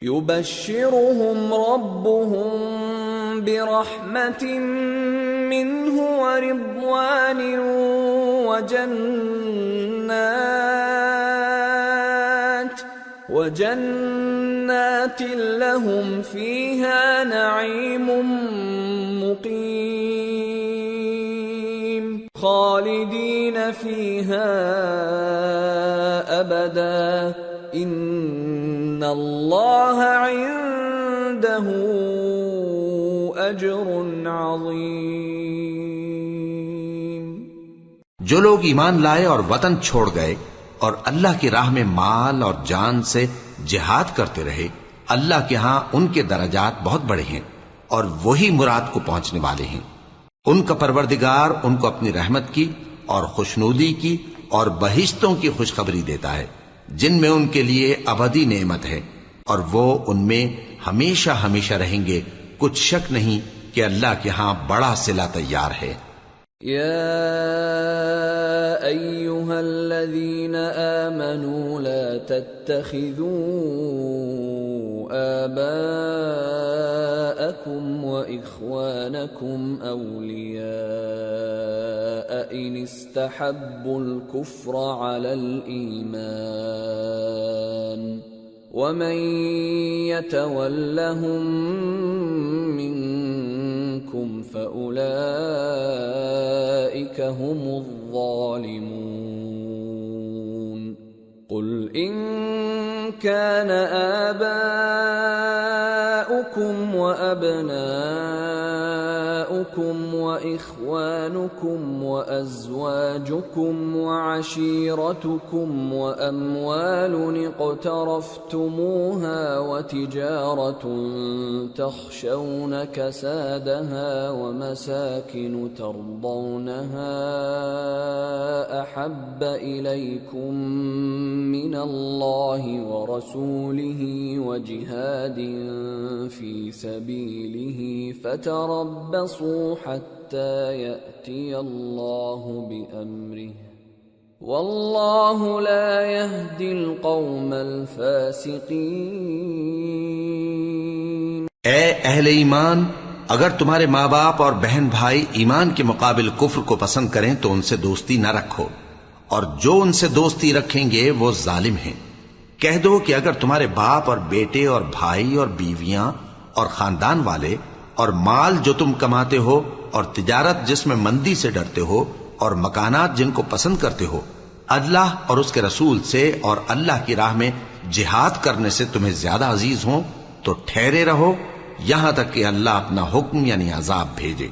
[SPEAKER 1] يبشرهم ربهم برحمة منه ورضوان وجنات لهم فيها نعيم مقيم خالدين فيها أبدا ان اللہ عنده اجر عظیم۔
[SPEAKER 2] جو لوگ ایمان لائے اور وطن چھوڑ گئے اور اللہ کی راہ میں مال اور جان سے جہاد کرتے رہے، اللہ کے ہاں ان کے درجات بہت بڑے ہیں اور وہی مراد کو پہنچنے والے ہیں۔ ان کا پروردگار ان کو اپنی رحمت کی اور خوشنودی کی اور بہشتوں کی خوشخبری دیتا ہے جن میں ان کے لیے ابدی نعمت ہے، اور وہ ان میں ہمیشہ ہمیشہ رہیں گے۔ کچھ شک نہیں کہ اللہ کے ہاں بڑا صلہ تیار ہے۔
[SPEAKER 1] یا ایھا الذین آمنوا لا تتخذوا آباءکم وإخوانکم اولیاء ان استحبوا الكفر على الإيمان ومن يتولهم منكم فأولئك هم الظالمون۔ قل إن كان آباؤكم وأبناؤكم أبناؤكم وإخوانكم وأزواجكم وعشيرتكم وأموال اقترفتموها وتجارة تخشون كسادها ومساكن ترضونها أحب إليكم من الله ورسوله وجهاد في سبيله فتربصوا حتى يأتي الله بأمره والله لا يهدي القوم الفاسقين۔
[SPEAKER 2] اے اہل ایمان، اگر تمہارے ماں باپ اور بہن بھائی ایمان کے مقابل کفر کو پسند کریں تو ان سے دوستی نہ رکھو، اور جو ان سے دوستی رکھیں گے وہ ظالم ہیں۔ کہہ دو کہ اگر تمہارے باپ اور بیٹے اور بھائی اور بیویاں اور خاندان والے اور مال جو تم کماتے ہو اور تجارت جس میں مندی سے ڈرتے ہو اور مکانات جن کو پسند کرتے ہو اللہ اور اس کے رسول سے اور اللہ کی راہ میں جہاد کرنے سے تمہیں زیادہ عزیز ہوں تو ٹھہرے رہو یہاں تک کہ اللہ اپنا حکم یعنی عذاب بھیجے،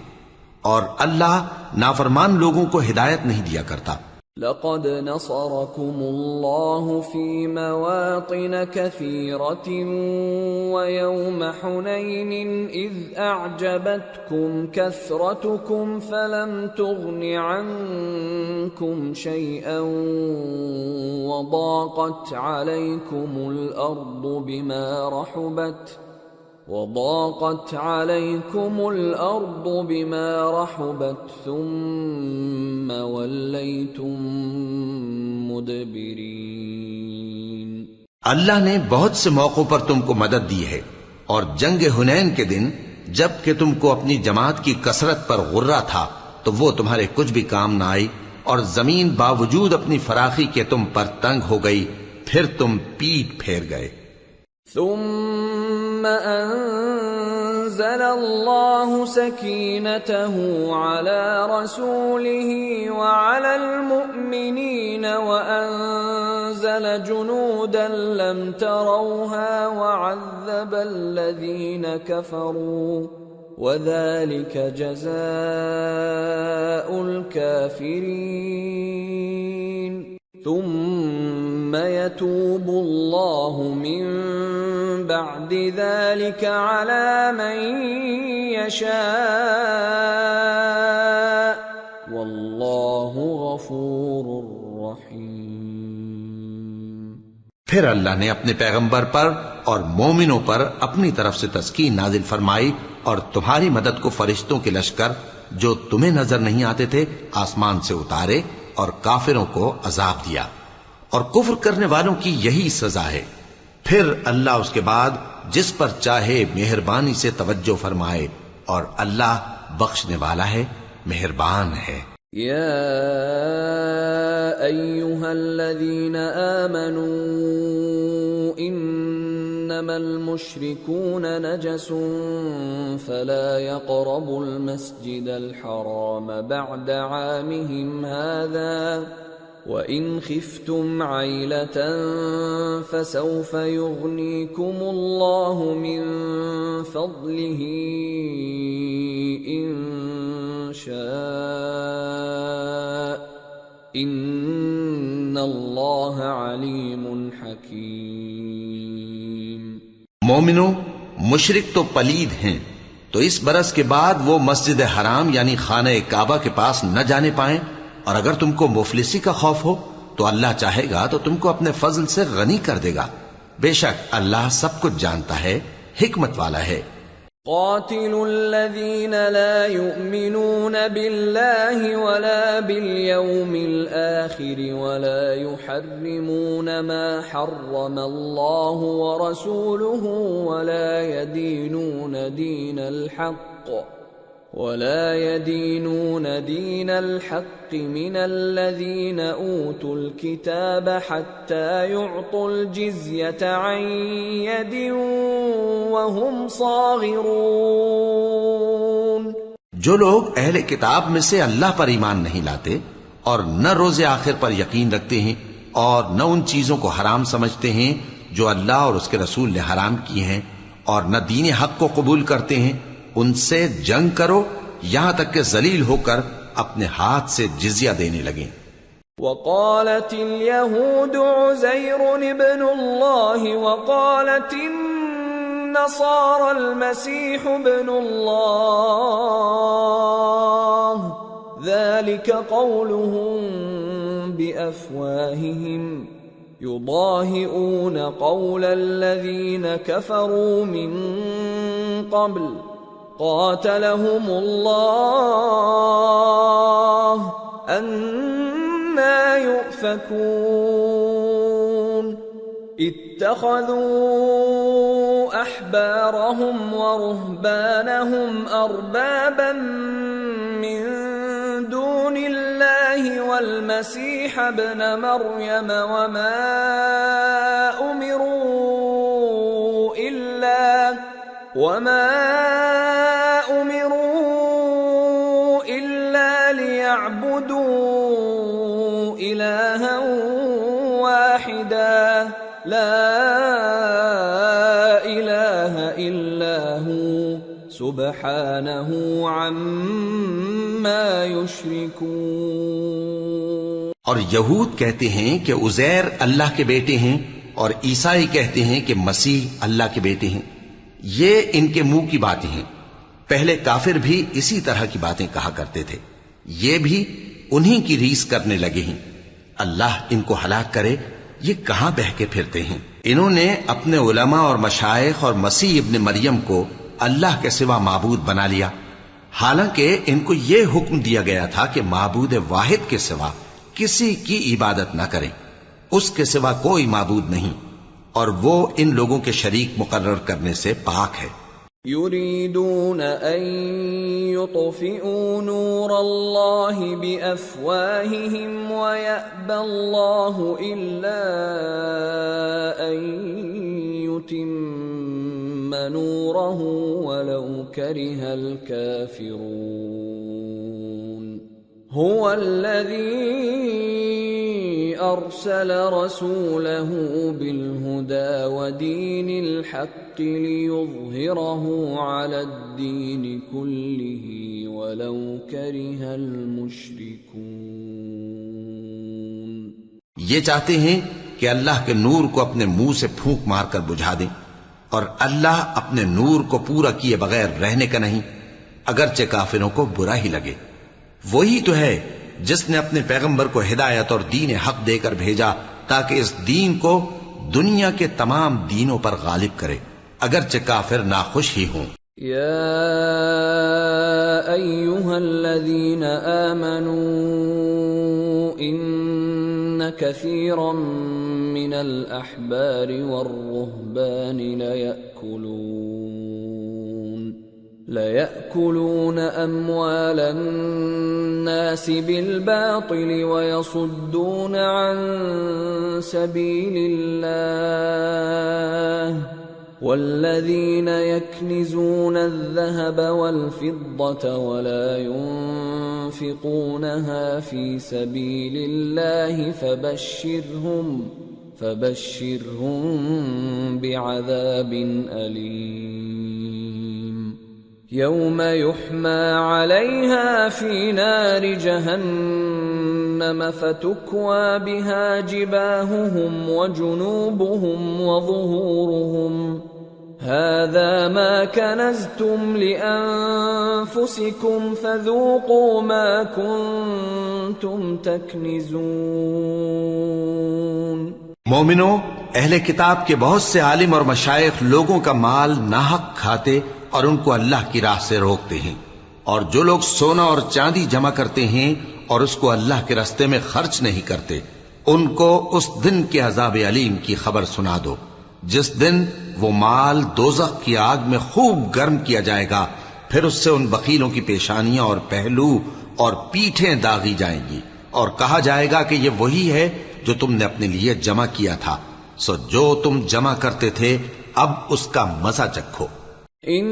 [SPEAKER 2] اور اللہ نافرمان لوگوں کو ہدایت نہیں دیا کرتا۔
[SPEAKER 1] لقد نصركم الله في مواطن كثيرة ويوم حنين إذ أعجبتكم كثرتكم فلم تغن عنكم شيئا وضاقت عليكم الأرض بما رحبت ثم وليتم مدبرين۔
[SPEAKER 2] اللہ نے بہت سے موقعوں پر تم کو مدد دی ہے، اور جنگ حنین کے دن جب کہ تم کو اپنی جماعت کی کثرت پر غرہ تھا تو وہ تمہارے کچھ بھی کام نہ آئی، اور زمین باوجود اپنی فراخی کے تم پر تنگ ہو گئی، پھر تم پیٹ پھیر گئے۔
[SPEAKER 1] ثم أنزل الله سكينته على رسوله وعلى المؤمنين وأنزل جنودا لم تروها وعذب الذين كفروا وذلك جزاء الكافرين ثم يتوب الله من بعد ذلك على من يشاء والله غفور رحيم۔
[SPEAKER 2] پھر اللہ نے اپنے پیغمبر پر اور مومنوں پر اپنی طرف سے تسکین نازل فرمائی اور تمہاری مدد کو فرشتوں کے لشکر جو تمہیں نظر نہیں آتے تھے آسمان سے اتارے اور کافروں کو عذاب دیا، اور کفر کرنے والوں کی یہی سزا ہے۔ پھر اللہ اس کے بعد جس پر چاہے مہربانی سے توجہ فرمائے، اور اللہ بخشنے والا ہے، مہربان ہے۔
[SPEAKER 1] یا ایھا الذین آمنوا انما المشركون نجس فلا يقربوا المسجد الحرام بعد عامهم هذا وَإِنْ خِفْتُمْ عَيْلَةً فَسَوْفَ يُغْنِيكُمُ اللَّهُ مِنْ فَضْلِهِ إِنْ شَاءَ إِنَّ اللَّهَ عَلِيمٌ حَكِيمٌ۔
[SPEAKER 2] مومنو، مشرک تو پلید ہیں، تو اس برس کے بعد وہ مسجد حرام یعنی خانہ کعبہ کے پاس نہ جانے پائیں، اور اگر تم کو مفلسی کا خوف ہو تو اللہ چاہے گا تو تم کو اپنے فضل سے غنی کر دے گا، بے شک اللہ سب کچھ جانتا ہے، حکمت والا ہے۔
[SPEAKER 1] قاتلوا الذين لا يؤمنون بالله ولا باليوم الآخر ولا يحرمون ما حرم الله ورسوله ولا يدينون دين الحق من الذين أوتوا الكتاب حتى يعطوا الجزية عن يد وهم صاغرون۔
[SPEAKER 2] جو لوگ اہل کتاب میں سے اللہ پر ایمان نہیں لاتے اور نہ روز آخر پر یقین رکھتے ہیں اور نہ ان چیزوں کو حرام سمجھتے ہیں جو اللہ اور اس کے رسول نے حرام کی ہیں اور نہ دین حق کو قبول کرتے ہیں، ان سے جنگ کرو یہاں تک کہ ذلیل ہو کر اپنے ہاتھ سے جزیہ دینے لگیں۔
[SPEAKER 1] وقالت اليهود عزير ابن الله وقالت النصارى المسيح ابن الله ذلك قولهم بأفواههم يضاهئون قول الذين كفروا من قبل قاتلهم الله أَنَّى يُؤْفَكُونَ اتَّخَذُوا أَحْبَارَهُمْ وَرُهْبَانَهُمْ أَرْبَابًا مِّن دُونِ اللَّهِ وَالْمَسِيحَ ابْنَ مَرْيَمَ وَمَا أُمِرُوا إِلَّا لِيَعْبُدُوا إِلَٰهًا وَاحِدًا لَا إِلَٰهَ إِلَّا هُوَ سُبْحَانَهُ عَمَّا يُشْرِكُونَ۔
[SPEAKER 2] اور یہود کہتے ہیں کہ عزیر اللہ کے بیٹے ہیں، اور عیسائی کہتے ہیں کہ مسیح اللہ کے بیٹے ہیں۔ یہ ان کے منہ کی باتیں ہیں۔ پہلے کافر بھی اسی طرح کی باتیں کہا کرتے تھے، یہ بھی انہی کی ریس کرنے لگے ہیں۔ اللہ ان کو ہلاک کرے، یہ کہاں بہہ کے پھرتے ہیں۔ انہوں نے اپنے علماء اور مشائخ اور مسیح ابن مریم کو اللہ کے سوا معبود بنا لیا، حالانکہ ان کو یہ حکم دیا گیا تھا کہ معبود واحد کے سوا کسی کی عبادت نہ کریں، اس کے سوا کوئی معبود نہیں، اور وہ ان لوگوں کے شریک مقرر کرنے سے پاک ہے۔
[SPEAKER 1] يريدون أن يطفئوا نور الله بأفواههم ويأبى الله إلا أن يتم نوره ولو كره الكافرون هو الذي أرسل رسوله بالهدى ودين الحق ليظهره على الدين كله ولو كره المشركون۔
[SPEAKER 2] یہ چاہتے ہیں کہ اللہ کے نور کو اپنے منہ سے پھونک مار کر بجھا دیں، اور اللہ اپنے نور کو پورا کیے بغیر رہنے کا نہیں، اگرچہ کافروں کو برا ہی لگے۔ وہی تو ہے جس نے اپنے پیغمبر کو ہدایت اور دین حق دے کر بھیجا تاکہ اس دین کو دنیا کے تمام دینوں پر غالب کرے، اگرچہ کافر ناخوش ہی ہوں۔
[SPEAKER 1] یا ایھا الذین آمنوا ان کثیرا من الاحبار والرہبان لَيَأْكُلُونَ أَمْوَالَ النَّاسِ بِالْبَاطِلِ وَيَصُدُّونَ عَن سَبِيلِ اللَّهِ وَالَّذِينَ يَكْنِزُونَ الذَّهَبَ وَالْفِضَّةَ وَلَا يُنفِقُونَهَا فِي سَبِيلِ اللَّهِ فَبَشِّرْهُم بِعَذَابٍ أَلِيمٍ يوم يحمى عليها في نار جهنم فتكوى بها جباههم وجنوبهم وظهورهم هذا ما كنزتم لأنفسكم فذوقوا ما كنتم تكنزون۔
[SPEAKER 2] مومنو، اہل کتاب کے بہت سے عالم اور مشائخ لوگوں کا مال ناحق کھاتے اور ان کو اللہ کی راہ سے روکتے ہیں، اور جو لوگ سونا اور چاندی جمع کرتے ہیں اور اس کو اللہ کے راستے میں خرچ نہیں کرتے، ان کو اس دن کے عذاب علیم کی خبر سنا دو، جس دن وہ مال دوزخ کی آگ میں خوب گرم کیا جائے گا، پھر اس سے ان بخیلوں کی پیشانیاں اور پہلو اور پیٹھیں داغی جائیں گی، اور کہا جائے گا کہ یہ وہی ہے جو تم نے اپنے لیے جمع کیا تھا، سو جو تم جمع کرتے تھے اب اس کا مزہ چکھو۔
[SPEAKER 1] ان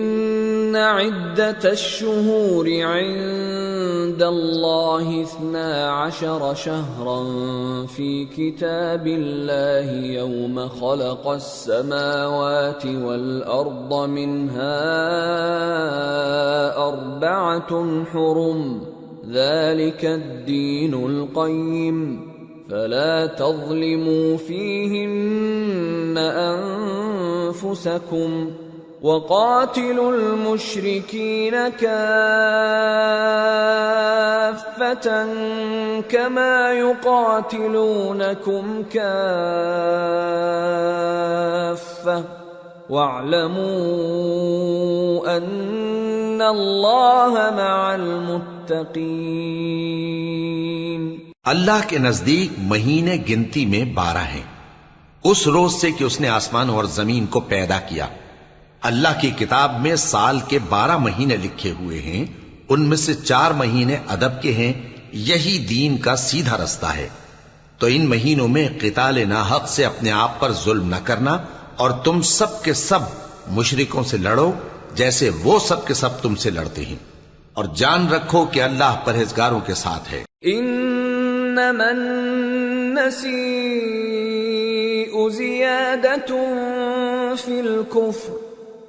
[SPEAKER 1] عدت الشہور عند الله 12 شهرا في كتاب الله يوم خلق السماوات والأرض منها 4 حرم ذلك الدين القيم فلا تظلموا فيهن أنفسكم وقاتلوا المشركين كافة كما يقاتلونكم كافة واعلموا أن الله مع المتقين.
[SPEAKER 2] اللہ کے نزدیک مہینے گنتی میں 12 ہیں، اس روز سے کہ اس نے آسمان اور زمین کو پیدا کیا. اللہ کی کتاب میں سال کے 12 مہینے لکھے ہوئے ہیں، ان میں سے 4 مہینے ادب کے ہیں. یہی دین کا سیدھا رستہ ہے. تو ان مہینوں میں قتال ناحق سے اپنے آپ پر ظلم نہ کرنا، اور تم سب کے سب مشرکوں سے لڑو جیسے وہ سب کے سب تم سے لڑتے ہیں، اور جان رکھو کہ اللہ پرہیزگاروں کے ساتھ ہے.
[SPEAKER 1] انما النسیء زیادة فی الكفر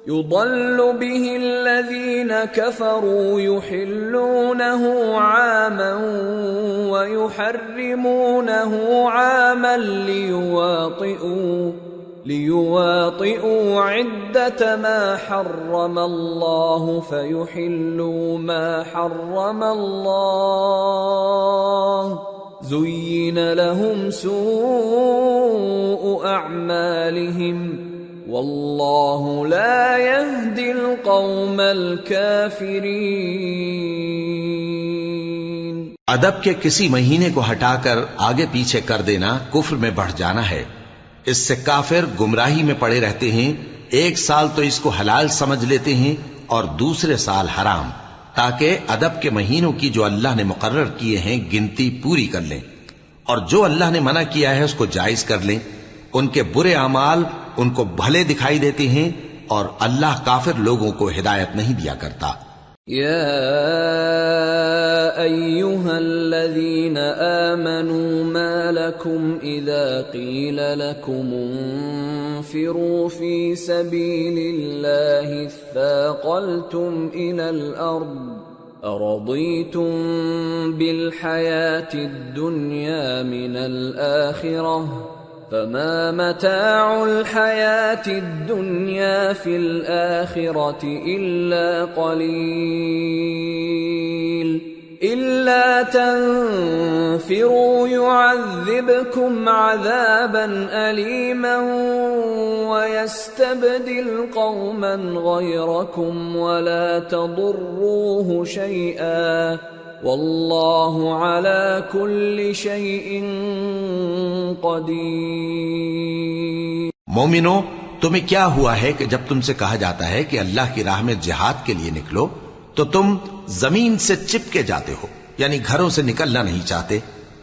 [SPEAKER 1] يضل به الذين كفروا يحلونه عاما ويحرمونه عاما ليواطئوا عدة ما حرم الله فيحلوا ما حرم الله زين لهم سوء أعمالهم واللہ لا يهدی القوم الکافرین.
[SPEAKER 2] ادب کے کسی مہینے کو ہٹا کر آگے پیچھے کر دینا کفر میں بڑھ جانا ہے. اس سے کافر گمراہی میں پڑے رہتے ہیں. ایک سال تو اس کو حلال سمجھ لیتے ہیں اور دوسرے سال حرام، تاکہ ادب کے مہینوں کی جو اللہ نے مقرر کیے ہیں گنتی پوری کر لیں، اور جو اللہ نے منع کیا ہے اس کو جائز کر لیں. ان کے برے اعمال ان کو بھلے دکھائی دیتے ہیں، اور اللہ کافر لوگوں کو ہدایت نہیں دیا کرتا.
[SPEAKER 1] یا ایھا الذین آمنوا ما لکم اذا قیل لکم انفروا فی سبیل اللہ اثاقلتم الی الارض ارضیتم بالحیاة الدنیا من الآخرہ فما متاع الحياة الدنيا في الآخرة إلا قليل إلا تنفروا يعذبكم عذابا أليما ويستبدل قوما غيركم ولا تضروه شيئا واللہ علی کل شیء قدیر.
[SPEAKER 2] مومنو، تمہیں کیا ہوا ہے کہ جب تم سے کہا جاتا ہے کہ اللہ کی راہ میں جہاد کے لیے نکلو تو تم زمین سے چپکے جاتے ہو، یعنی گھروں سے نکلنا نہیں چاہتے؟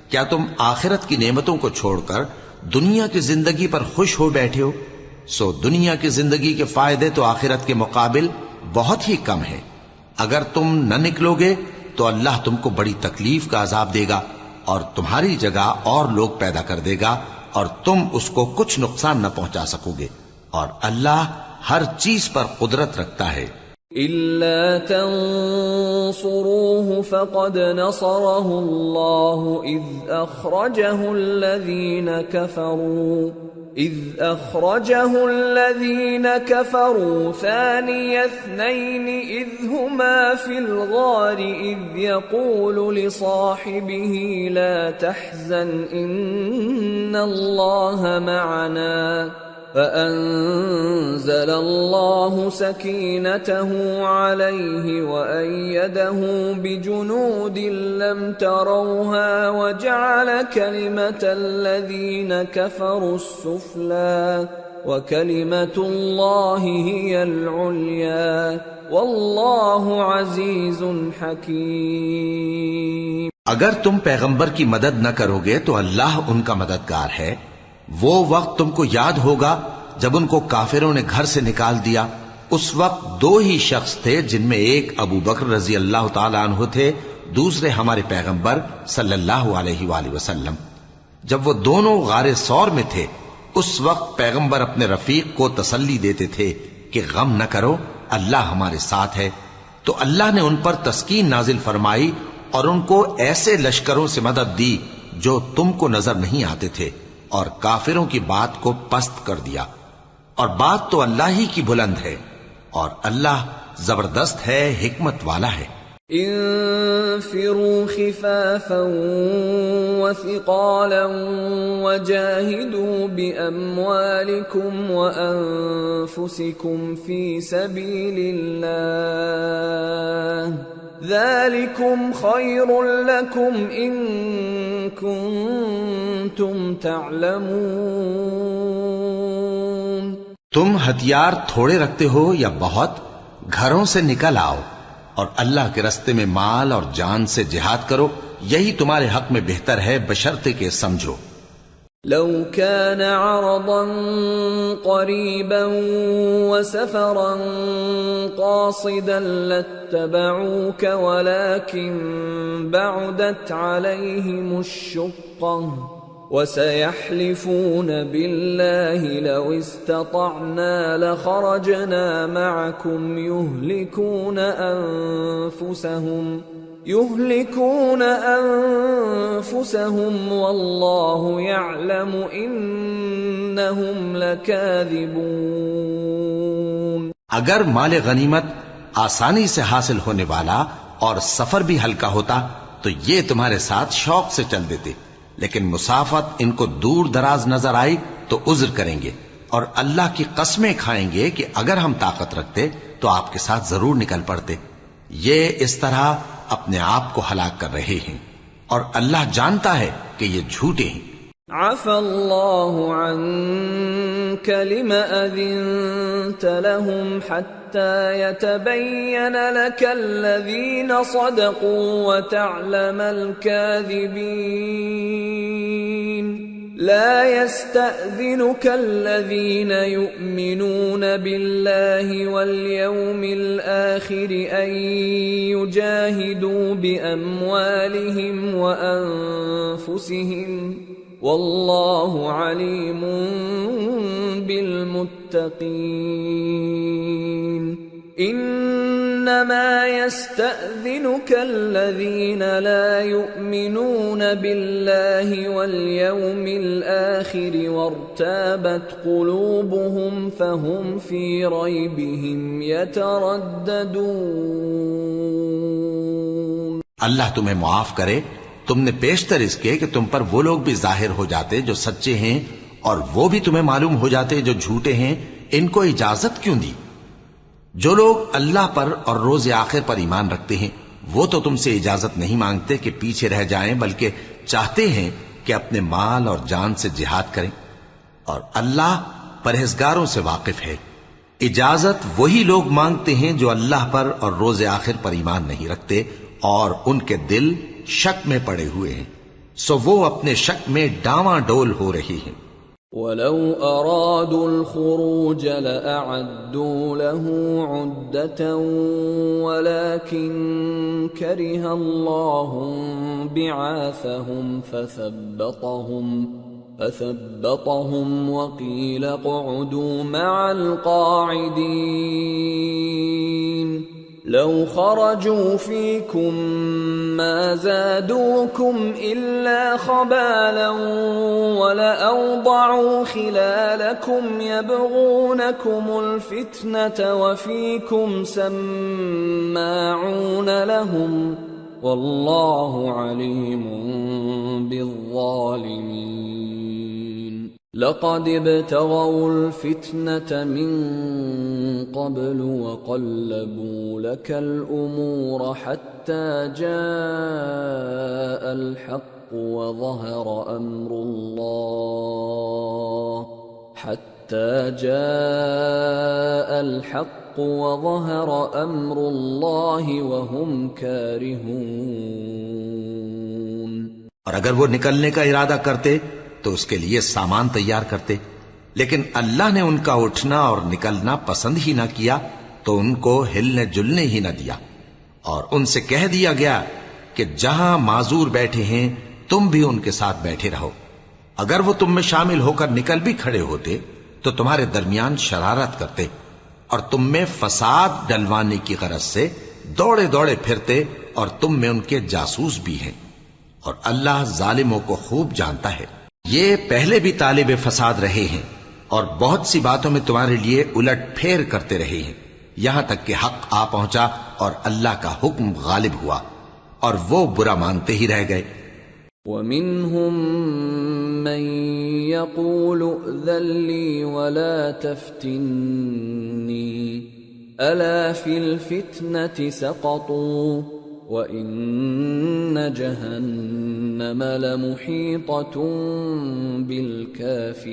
[SPEAKER 2] کیا تم آخرت کی نعمتوں کو چھوڑ کر دنیا کی زندگی پر خوش ہو بیٹھے ہو؟ سو دنیا کی زندگی کے فائدے تو آخرت کے مقابل بہت ہی کم ہیں. اگر تم نہ نکلو گے تو اللہ تم کو بڑی تکلیف کا عذاب دے گا، اور تمہاری جگہ اور لوگ پیدا کر دے گا، اور تم اس کو کچھ نقصان نہ پہنچا سکو گے، اور اللہ ہر چیز پر قدرت رکھتا ہے.
[SPEAKER 1] إلا تنصروه فقد نصره الله إذ أخرجه الذين كفروا ثاني اثنين إذ هما في الغار إذ يقول لصاحبه لا تحزن إن الله معنا فأنزل الله سكينته عليه وأيده بجنود لم تروها وجعل كلمة الذين كفروا السفلى وكلمة الله هي العليا والله عزيز حكيم.
[SPEAKER 2] اگر تم پیغمبر کی مدد نہ کرو گے تو اللہ ان کا مددگار ہے. وہ وقت تم کو یاد ہوگا جب ان کو کافروں نے گھر سے نکال دیا. اس وقت دو ہی شخص تھے، جن میں ایک ابو بکر رضی اللہ تعالی عنہ تھے، دوسرے ہمارے پیغمبر صلی اللہ علیہ وآلہ وسلم، جب وہ دونوں غار ثور میں تھے، اس وقت پیغمبر اپنے رفیق کو تسلی دیتے تھے کہ غم نہ کرو، اللہ ہمارے ساتھ ہے۔ تو اللہ نے ان پر تسکین نازل فرمائی اور ان کو ایسے لشکروں سے مدد دی جو تم کو نظر نہیں آتے تھے، اور کافروں کی بات کو پست کر دیا، اور بات تو اللہ ہی کی بلند ہے، اور اللہ زبردست ہے، حکمت والا ہے۔
[SPEAKER 1] انفروا خفافا وثقالا وجاهدوا بأموالكم وأنفسكم في سبيل الله ذلكم خير لكم إن كنتم تعلمون۔
[SPEAKER 2] تم ہتھیار تھوڑے رکھتے ہو یا بہت، گھروں سے نکل آؤ اور اللہ کے رستے میں مال اور جان سے جہاد کرو، یہی تمہارے حق میں بہتر ہے بشرطے کہ سمجھو۔
[SPEAKER 1] لو كان عرضا قريبا وسفرا قاصدا لاتبعوك ولكن بعدت عليهم الشقة وسيحلفون بالله لو استطعنا لخرجنا معكم يهلكون أنفسهم والله يعلم إنهم لكاذبون۔
[SPEAKER 2] اگر مال غنیمت آسانی سے حاصل ہونے والا اور سفر بھی ہلکا ہوتا تو یہ تمہارے ساتھ شوق سے چل دیتے، لیکن مسافت ان کو دور دراز نظر آئی تو عذر کریں گے، اور اللہ کی قسمیں کھائیں گے کہ اگر ہم طاقت رکھتے تو آپ کے ساتھ ضرور نکل پڑتے۔ یہ اس طرح اپنے آپ کو ہلاک کر رہے ہیں، اور اللہ جانتا ہے کہ یہ جھوٹے ہیں۔
[SPEAKER 1] عفى الله عنك لما أذنت لهم حتى يتبين لك الذين صدقوا وتعلم الكاذبين۔ لا يستأذنك الذين يؤمنون بالله واليوم الآخر أن يجاهدوا بأموالهم وأنفسهم والله عليم بالمتقين۔ انما يستأذنك الذين لا يؤمنون بالله واليوم الآخر وارتابت قلوبهم فهم في ريبهم يترددون۔
[SPEAKER 2] اللہ تمہیں معاف کرے، تم نے پیشتر اس کے کہ تم پر وہ لوگ بھی ظاہر ہو جاتے جو سچے ہیں، اور وہ بھی تمہیں معلوم ہو جاتے جو جھوٹے ہیں۔ ان کو اجازت کیوں دی؟ جو لوگ اللہ پر اور روز آخر پر ایمان رکھتے ہیں وہ تو تم سے اجازت نہیں مانگتے کہ پیچھے رہ جائیں، بلکہ چاہتے ہیں کہ اپنے مال اور جان سے جہاد کریں، اور اللہ پرہیزگاروں سے واقف ہے۔ اجازت وہی لوگ مانگتے ہیں جو اللہ پر اور روز آخر پر ایمان نہیں رکھتے اور ان کے دل شک میں پڑے ہوئے ہیں، سو وہ اپنے شک میں ڈاواں ڈول ہو رہی ہیں۔
[SPEAKER 1] وَلَوْ أَرَادُوا الْخُرُوجَ لَأَعَدُّوا لَهُ عُدَّةً وَلَكِنْ كَرِهَ اللَّهُ بِعَاثَهُمْ فَثَبَّطَهُمْ وَقِيلَ اقْعُدُوا مَعَ الْقَاعِدِينَ۔ لو خرجوا فيكم ما زادوكم إلا خبالا ولأوضعوا خلالكم يبغونكم الفتنة وفيكم سماعون لهم والله عليم بالظالمين۔ لقد ابتغوا الفتنة من قبل وقلبوا لك الأمور حتى جاء الحق وظهر أمر الله وهم كارهون۔
[SPEAKER 2] اور اگر وہ نکلنے کا ارادہ کرتے تو اس کے لیے سامان تیار کرتے، لیکن اللہ نے ان کا اٹھنا اور نکلنا پسند ہی نہ کیا تو ان کو ہلنے جلنے ہی نہ دیا، اور ان سے کہہ دیا گیا کہ جہاں معذور بیٹھے ہیں تم بھی ان کے ساتھ بیٹھے رہو. اگر وہ تم میں شامل ہو کر نکل بھی کھڑے ہوتے تو تمہارے درمیان شرارت کرتے اور تم میں فساد ڈلوانے کی غرض سے دوڑے دوڑے پھرتے اور تم میں ان کے جاسوس بھی ہیں. اور اللہ ظالموں کو خوب جانتا ہے. یہ پہلے بھی طالب فساد رہے ہیں اور بہت سی باتوں میں تمہارے لیے الٹ پھیر کرتے رہے ہیں، یہاں تک کہ حق آ پہنچا اور اللہ کا حکم غالب ہوا اور وہ برا مانتے ہی رہ گئے.
[SPEAKER 1] وَمِنْهُمْ مَنْ يَقُولُ ائْذَنْ لِي وَلَا تَفْتِنِّي أَلَا فِي الْفِتْنَةِ سَقَطُوا وَإِنَّ جَهَنَّمَ لَمُحِيطَةٌ بِالْكَافِرِينَ.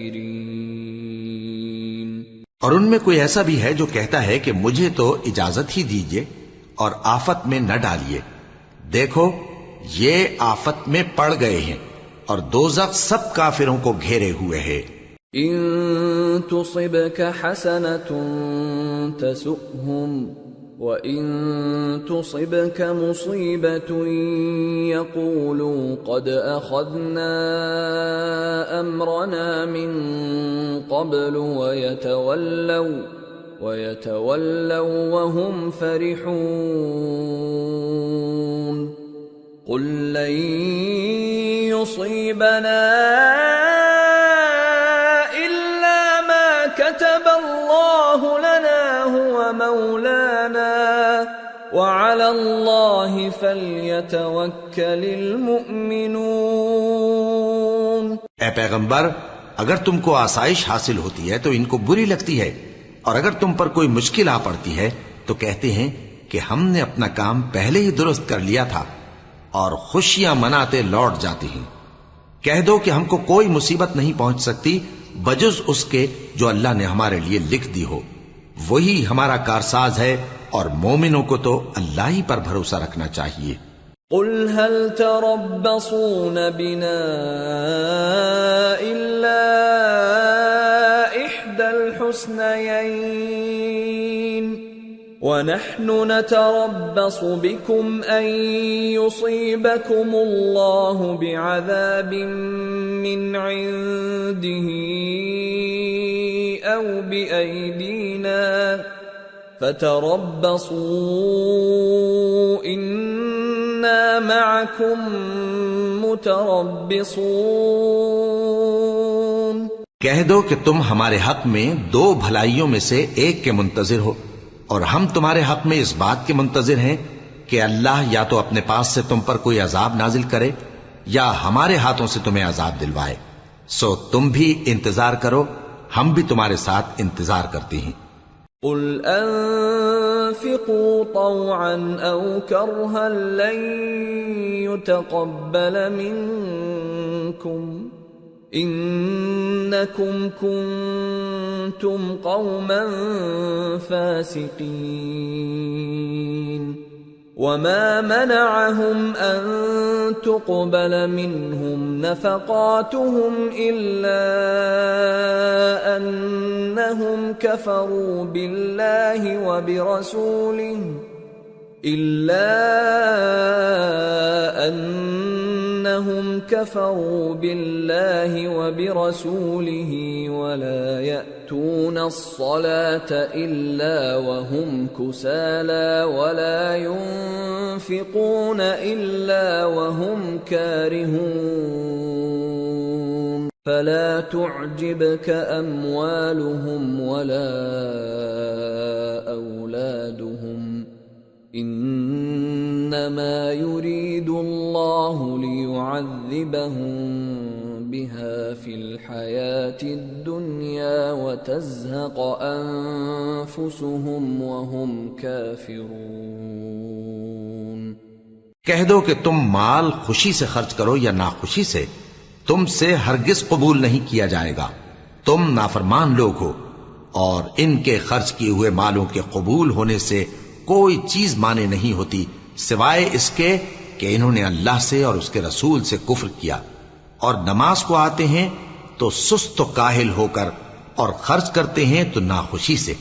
[SPEAKER 2] اور ان میں کوئی ایسا بھی ہے جو کہتا ہے کہ مجھے تو اجازت ہی دیجئے اور آفت میں نہ ڈالیے. دیکھو یہ آفت میں پڑ گئے ہیں اور دوزخ سب کافروں کو گھیرے ہوئے ہے.
[SPEAKER 1] ان تصبك حسنة تسؤهم وان تصبك مصيبة يقولوا قد اخذنا امرنا من قبل ويتولوا وهم فرحون. قل لن يصيبنا إلا ما كتب الله لنا هو مولانا وعلى الله فليتوكل المؤمنون.
[SPEAKER 2] اے پیغمبر، اگر تم کو آسائش حاصل ہوتی ہے تو ان کو بری لگتی ہے، اور اگر تم پر کوئی مشکل آ پڑتی ہے تو کہتے ہیں کہ ہم نے اپنا کام پہلے ہی درست کر لیا تھا، اور خوشیاں مناتے لوٹ جاتے ہیں. کہہ دو کہ ہم کو کوئی مصیبت نہیں پہنچ سکتی بجز اس کے جو اللہ نے ہمارے لیے لکھ دی ہو. وہی ہمارا کارساز ہے، اور مومنوں کو تو اللہ ہی پر بھروسہ رکھنا چاہیے.
[SPEAKER 1] قل هل تربصون بنا إلا إحدى الحسنيين ونحن نتربص بكم أن يصيبكم الله بعذاب من عنده أو بأيدينا فتربصوا إنا معكم متربصون.
[SPEAKER 2] کہہ دو کہ تم ہمارے حق میں دو بھلائیوں میں سے ایک کے منتظر ہو، اور ہم تمہارے حق میں اس بات کے منتظر ہیں کہ اللہ یا تو اپنے پاس سے تم پر کوئی عذاب نازل کرے یا ہمارے ہاتھوں سے تمہیں عذاب دلوائے. سو تم بھی انتظار کرو، ہم بھی تمہارے ساتھ انتظار کرتے ہیں.
[SPEAKER 1] قل انفقوا طوعا او کرها لن يتقبل منكم انکم کنتم قوما فاسقین. وما منعهم ان تقبل منهم نفقاتهم الا انهم كفروا بالله وبرسوله ولا يأتون الصلاة إلا وهم كسالى ولا ينفقون إلا وهم كارهون. فلا تعجبك أموالهم ولا أولادهم انما يريد الله ليعذبهم بها في الحياة الدنيا وتزهق انفسهم وهم كافرون.
[SPEAKER 2] کہہ دو کہ تم مال خوشی سے خرچ کرو یا ناخوشی سے، تم سے ہرگز قبول نہیں کیا جائے گا. تم نافرمان لوگ ہو، اور ان کے خرچ کیے ہوئے مالوں کے قبول ہونے سے کوئی چیز مانے نہیں ہوتی سوائے اس کے کہ انہوں نے اللہ سے اور اس کے رسول سے کفر کیا، اور نماز کو آتے ہیں تو سست و کاہل ہو کر، اور خرچ کرتے ہیں تو ناخوشی سے.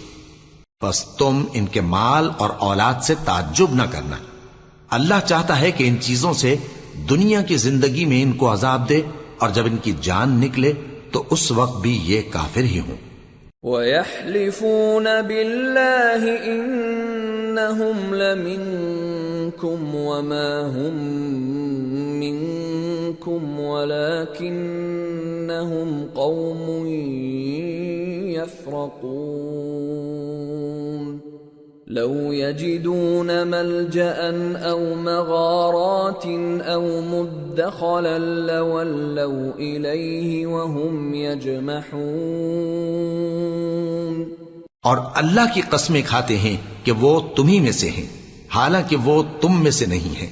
[SPEAKER 2] بس تم ان کے مال اور اولاد سے تعجب نہ کرنا، اللہ چاہتا ہے کہ ان چیزوں سے دنیا کی زندگی میں ان کو عذاب دے، اور جب ان کی جان نکلے تو اس وقت بھی یہ کافر ہی ہوں۔
[SPEAKER 1] وَيَحْلِفُونَ بِاللَّهِ إِنَّهُمْ لَمِنكُمْ وَمَا هُمْ مِنكُمْ وَلَكِنَّهُمْ قَوْمٌ يَفْرَقُونَ لَوْ يَجِدُونَ مَلْجَأً أَوْ مَغَارَاتٍ أَوْ مُدَّخَلًا لَوَلَّوْا إِلَيْهِ وَهُمْ يَجْمَحُونَ۔
[SPEAKER 2] اور اللہ کی قسمیں کھاتے ہیں کہ وہ تمہی میں سے ہیں، حالانکہ وہ تم میں سے نہیں ہیں۔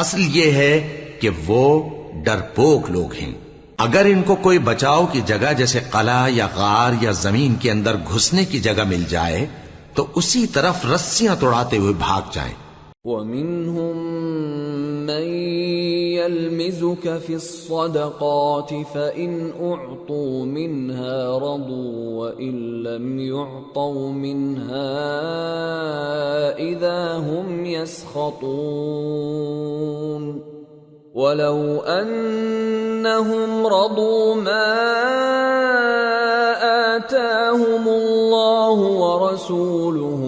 [SPEAKER 2] اصل یہ ہے کہ وہ ڈرپوک لوگ ہیں۔ اگر ان کو کوئی بچاؤ کی جگہ جیسے قلعہ یا غار یا زمین کے اندر گھسنے کی جگہ مل جائے تو اسی طرف رسیاں توڑاتے ہوئے بھاگ جائیں۔
[SPEAKER 1] وَمِنْهُمْ مَنْ يَلْمِزُكَ فِي الصَّدَقَاتِ فَإِنْ أُعْطُوا مِنْهَا رَضُوا وَإِنْ لَمْ يُعْطَوْا مِنْهَا إِذَا هُمْ يَسْخَطُونَ وَلَوْ أَنَّهُمْ رَضُوا مَا آتَاهُمُ اللَّهُ وَرَسُولُهُ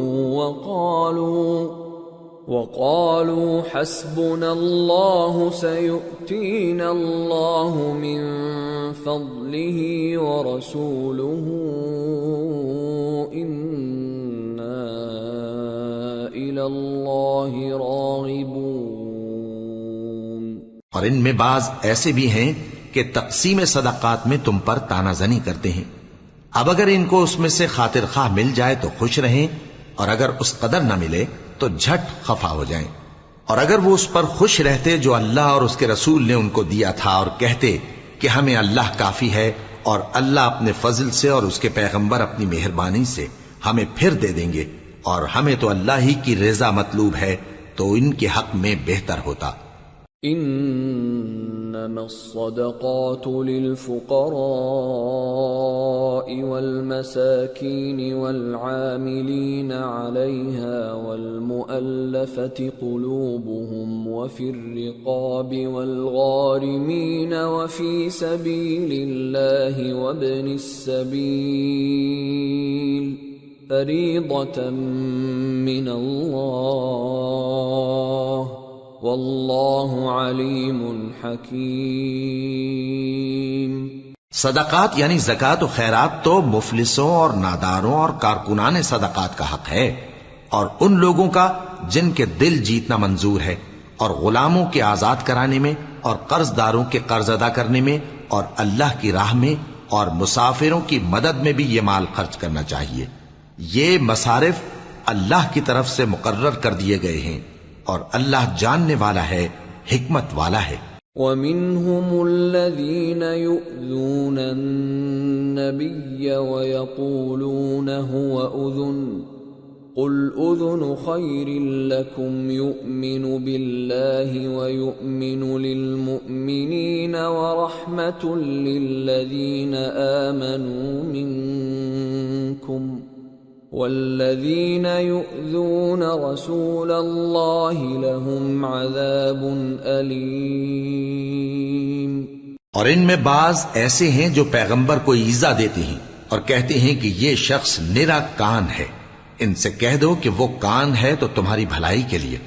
[SPEAKER 1] وَقَالُوا حَسْبُنَا اللَّهُ سَيُؤْتِينَا اللَّهُ مِنْ فَضْلِهِ وَرَسُولُهُ إِنَّا إِلَى اللَّهِ رَاغِبُونَ۔
[SPEAKER 2] اور ان میں بعض ایسے بھی ہیں کہ تقسیم صدقات میں تم پر تانا زنی کرتے ہیں۔ اب اگر ان کو اس میں سے خاطر خواہ مل جائے تو خوش رہیں، اور اگر اس قدر نہ ملے تو جھٹ خفا ہو جائیں۔ اور اگر وہ اس پر خوش رہتے جو اللہ اور اس کے رسول نے ان کو دیا تھا، اور کہتے کہ ہمیں اللہ کافی ہے، اور اللہ اپنے فضل سے اور اس کے پیغمبر اپنی مہربانی سے ہمیں پھر دے دیں گے، اور ہمیں تو اللہ ہی کی رضا مطلوب ہے، تو ان کے حق میں بہتر ہوتا۔
[SPEAKER 1] انما الصدقات للفقراء والمساكين والعاملين عليها والمؤلفة قلوبهم وفي الرقاب والغارمين وفي سبيل الله وابن السبيل فريضة من الله واللہ علیم حکیم۔
[SPEAKER 2] صدقات یعنی زکوٰۃ و خیرات تو مفلسوں اور ناداروں اور کارکنان صدقات کا حق ہے، اور ان لوگوں کا جن کے دل جیتنا منظور ہے، اور غلاموں کے آزاد کرانے میں، اور قرض داروں کے قرض ادا کرنے میں، اور اللہ کی راہ میں، اور مسافروں کی مدد میں بھی یہ مال خرچ کرنا چاہیے۔ یہ مصارف اللہ کی طرف سے مقرر کر دیے گئے ہیں، اور اللہ جاننے والا ہے، حکمت والا ہے۔
[SPEAKER 1] وَمِنْهُمُ الَّذِينَ يُؤْذُونَ النَّبِيَّ وَيَقُولُونَ هُوَ أُذُنٌ قُلْ أُذُنُ خَيْرٍ لَكُمْ يُؤْمِنُ بِاللَّهِ وَيُؤْمِنُ لِلْمُؤْمِنِينَ وَرَحْمَةٌ لِلَّذِينَ آمَنُوا مِنْكُمْ والذین یؤذون رسول اللہ لهم عذاب علیم۔
[SPEAKER 2] اور ان میں بعض ایسے ہیں جو پیغمبر کو ایذا دیتے ہیں اور کہتے ہیں کہ یہ شخص نرا کان ہے۔ ان سے کہہ دو کہ وہ کان ہے تو تمہاری بھلائی کے لیے،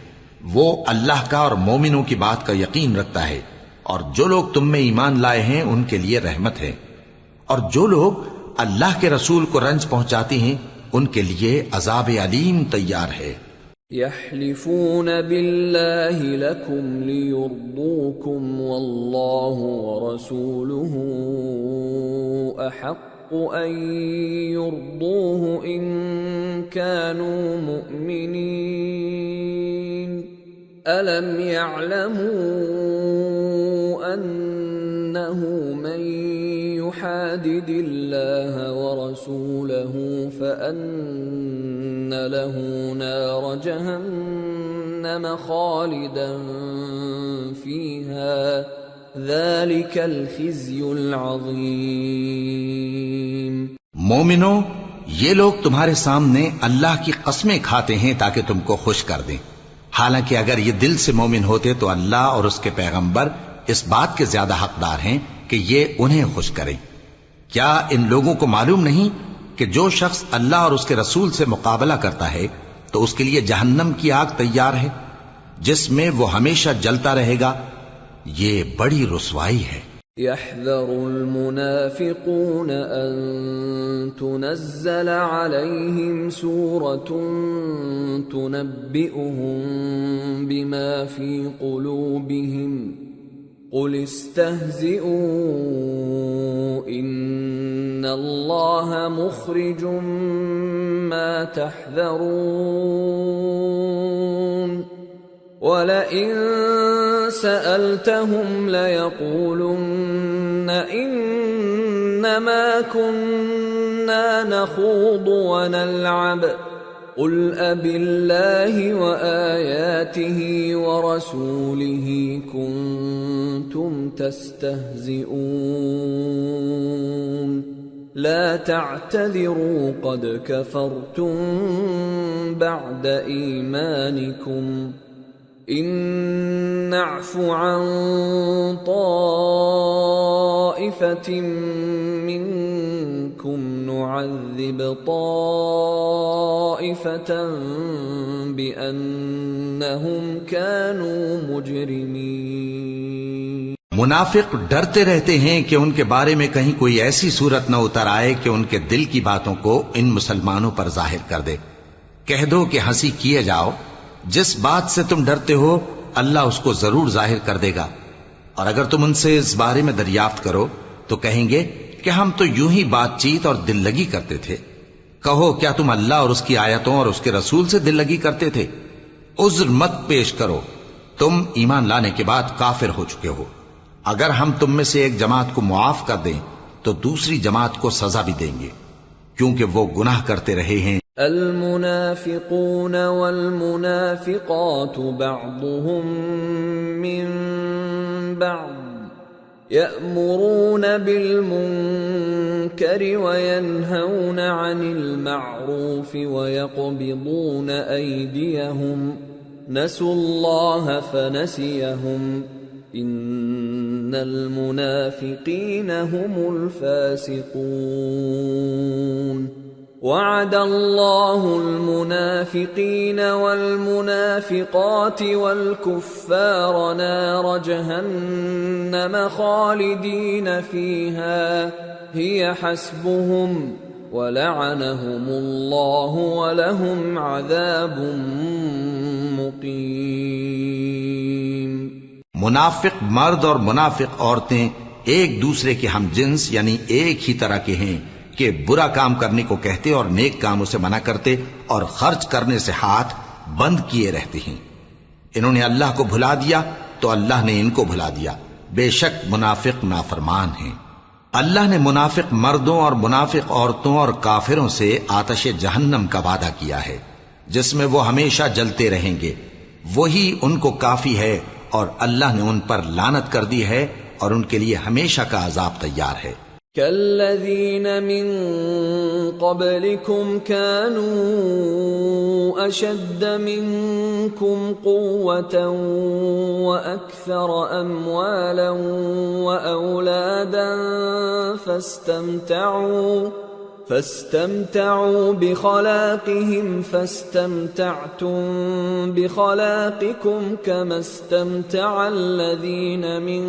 [SPEAKER 2] وہ اللہ کا اور مومنوں کی بات کا یقین رکھتا ہے، اور جو لوگ تم میں ایمان لائے ہیں ان کے لیے رحمت ہے، اور جو لوگ اللہ کے رسول کو رنج پہنچاتے ہیں ان کے لیے عذاب علیم تیار ہے۔
[SPEAKER 1] یحلفون باللہ لکم لیرضوکم واللہ ورسولہ احق ان یرضوہ ان كانوا مؤمنین الم یعلموا انہ من يحادد الله ورسوله فأن له نار جهنم خالدا فيها ذلك الخزي العظيم۔
[SPEAKER 2] مومنو، یہ لوگ تمہارے سامنے اللہ کی قسمیں کھاتے ہیں تاکہ تم کو خوش کر دیں، حالانکہ اگر یہ دل سے مومن ہوتے تو اللہ اور اس کے پیغمبر اس بات کے زیادہ حقدار ہیں کہ یہ انہیں خوش کریں۔ کیا ان لوگوں کو معلوم نہیں کہ جو شخص اللہ اور اس کے رسول سے مقابلہ کرتا ہے تو اس کے لیے جہنم کی آگ تیار ہے جس میں وہ ہمیشہ جلتا رہے گا، یہ بڑی رسوائی ہے۔
[SPEAKER 1] يحذر المنافقون أن تنزل عليهم سورة تنبئهم بما في قلوبهم قل استهزئوا إن الله مخرج ما تحذرون وَلَئِن سَأَلْتَهُمْ لَيَقُولُنَّ إِنَّمَا كُنَّا نَخُوضُ وَنَلْعَبُ قُلْ أَبِاللَّهِ وَآيَاتِهِ وَرَسُولِهِ كُنتُمْ تَسْتَهْزِئُونَ لَا تَعْتَذِرُوا قَدْ كَفَرْتُمْ بَعْدَ إِيمَانِكُمْ إن نعف عن طائفة منكم نعذب طائفة بأنهم كانوا مجرمين۔
[SPEAKER 2] منافق ڈرتے رہتے ہیں کہ ان کے بارے میں کہیں کوئی ایسی صورت نہ اتر آئے کہ ان کے دل کی باتوں کو ان مسلمانوں پر ظاہر کر دے۔ کہہ دو کہ ہنسی کیے جاؤ، جس بات سے تم ڈرتے ہو اللہ اس کو ضرور ظاہر کر دے گا، اور اگر تم ان سے اس بارے میں دریافت کرو تو کہیں گے کہ ہم تو یوں ہی بات چیت اور دل لگی کرتے تھے۔ کہو کیا تم اللہ اور اس کی آیتوں اور اس کے رسول سے دل لگی کرتے تھے؟ عذر مت پیش کرو، تم ایمان لانے کے بعد کافر ہو چکے ہو۔ اگر ہم تم میں سے ایک جماعت کو معاف کر دیں تو دوسری جماعت کو سزا بھی دیں گے، کیونکہ وہ گناہ کرتے رہے ہیں۔
[SPEAKER 1] المنافقون والمنافقات بعضهم من بعض يأمرون بالمنكر وينهون عن المعروف ويقبضون أيديهم نسوا الله فنسيهم إن المنافقين هم الفاسقون وعد الله المنافقين والمنافقات والكفار نار جهنم خالدين فيها هي حسبهم ولعنهم الله ولهم عذاب مقيم۔
[SPEAKER 2] منافق مرد اور منافق عورتیں ایک دوسرے کے ہم جنس یعنی ایک ہی طرح کے ہیں کہ برا کام کرنے کو کہتے اور نیک کاموں سے منع کرتے اور خرچ کرنے سے ہاتھ بند کیے رہتے ہیں۔ انہوں نے اللہ کو بھلا دیا تو اللہ نے ان کو بھلا دیا، بے شک منافق نافرمان ہیں۔ اللہ نے منافق مردوں اور منافق عورتوں اور کافروں سے آتش جہنم کا وعدہ کیا ہے جس میں وہ ہمیشہ جلتے رہیں گے، وہی ان کو کافی ہے، اور اللہ نے ان پر لعنت کر دی ہے اور ان کے لیے ہمیشہ کا عذاب تیار ہے۔
[SPEAKER 1] كالذين من قبلكم كانوا أشد منكم قوة وأكثر أموالا وأولادا فاستمتعوا بخلاقهم فاستمتعتم بخلاقكم كما استمتع الذين من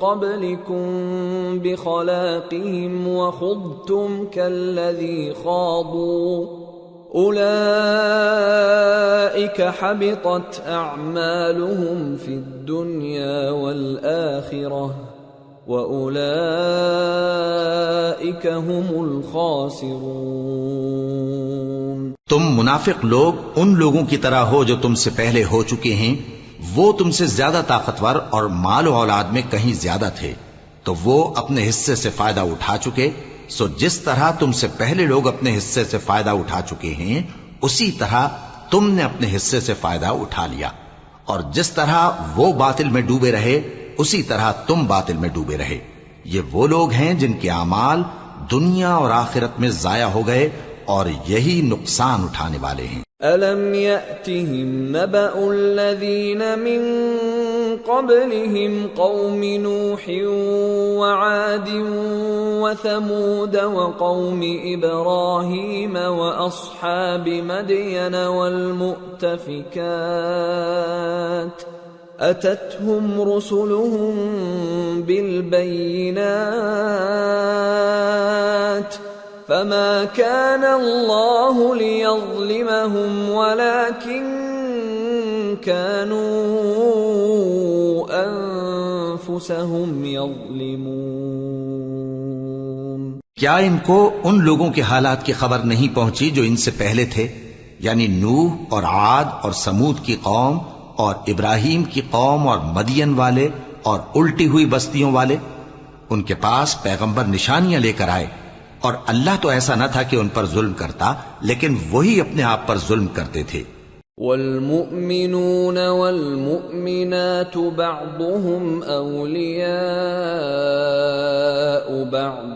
[SPEAKER 1] قبلكم بخلاقهم وخضتم كالذي خاضوا أولئك حبطت أعمالهم في الدنيا والآخرة وَأُولَئِكَ هُمُ الْخَاسِرُونَ۔
[SPEAKER 2] تم منافق لوگ ان لوگوں کی طرح ہو جو تم سے پہلے ہو چکے ہیں، وہ تم سے زیادہ طاقتور اور مال و اولاد میں کہیں زیادہ تھے، تو وہ اپنے حصے سے فائدہ اٹھا چکے، سو جس طرح تم سے پہلے لوگ اپنے حصے سے فائدہ اٹھا چکے ہیں اسی طرح تم نے اپنے حصے سے فائدہ اٹھا لیا، اور جس طرح وہ باطل میں ڈوبے رہے اسی طرح تم باطل میں ڈوبے رہے۔ یہ وہ لوگ ہیں جن کے اعمال دنیا اور آخرت میں ضائع ہو گئے اور یہی نقصان اٹھانے والے ہیں۔
[SPEAKER 1] أَلَمْ يَأْتِهِمْ نَبَأُ الَّذِينَ مِنْ قَبْلِهِمْ قَوْمِ نُوحٍ وَعَادٍ وَثَمُودَ وَقَوْمِ إِبْرَاهِيمَ وَأَصْحَابِ مَدْيَنَ وَالْمُؤْتَفِكَاتِ أَتَتْهُمْ رُسُلُهُم بِالْبَيِّنَاتِ فَمَا كَانَ اللَّهُ لِيَظْلِمَهُمْ وَلَكِنْ كَانُوا أَنفُسَهُمْ يَظْلِمُونَ۔
[SPEAKER 2] کیا ان کو ان لوگوں کے حالات کی خبر نہیں پہنچی جو ان سے پہلے تھے، یعنی نوح اور عاد اور سمود کی قوم اور ابراہیم کی قوم اور مدین والے اور الٹی ہوئی بستیوں والے؟ ان کے پاس پیغمبر نشانیاں لے کر آئے، اور اللہ تو ایسا نہ تھا کہ ان پر ظلم کرتا، لیکن وہی اپنے آپ پر ظلم کرتے تھے۔
[SPEAKER 1] والمؤمنون والمؤمنات بعضهم أولياء بعض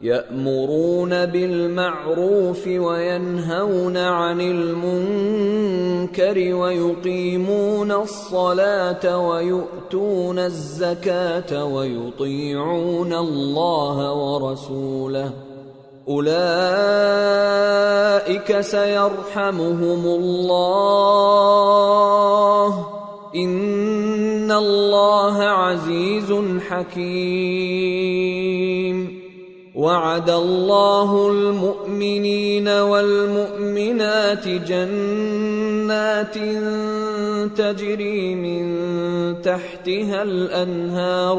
[SPEAKER 1] يأمرون بالمعروف وينهون عن المنكر ويقيمون الصلاة ويؤتون الزكاة ويطيعون الله ورسوله أولئك سيرحمهم الله إن الله عزيز حكيم۔ وعد الله المؤمنين والمؤمنات جنات تجري من تحتها الأنهار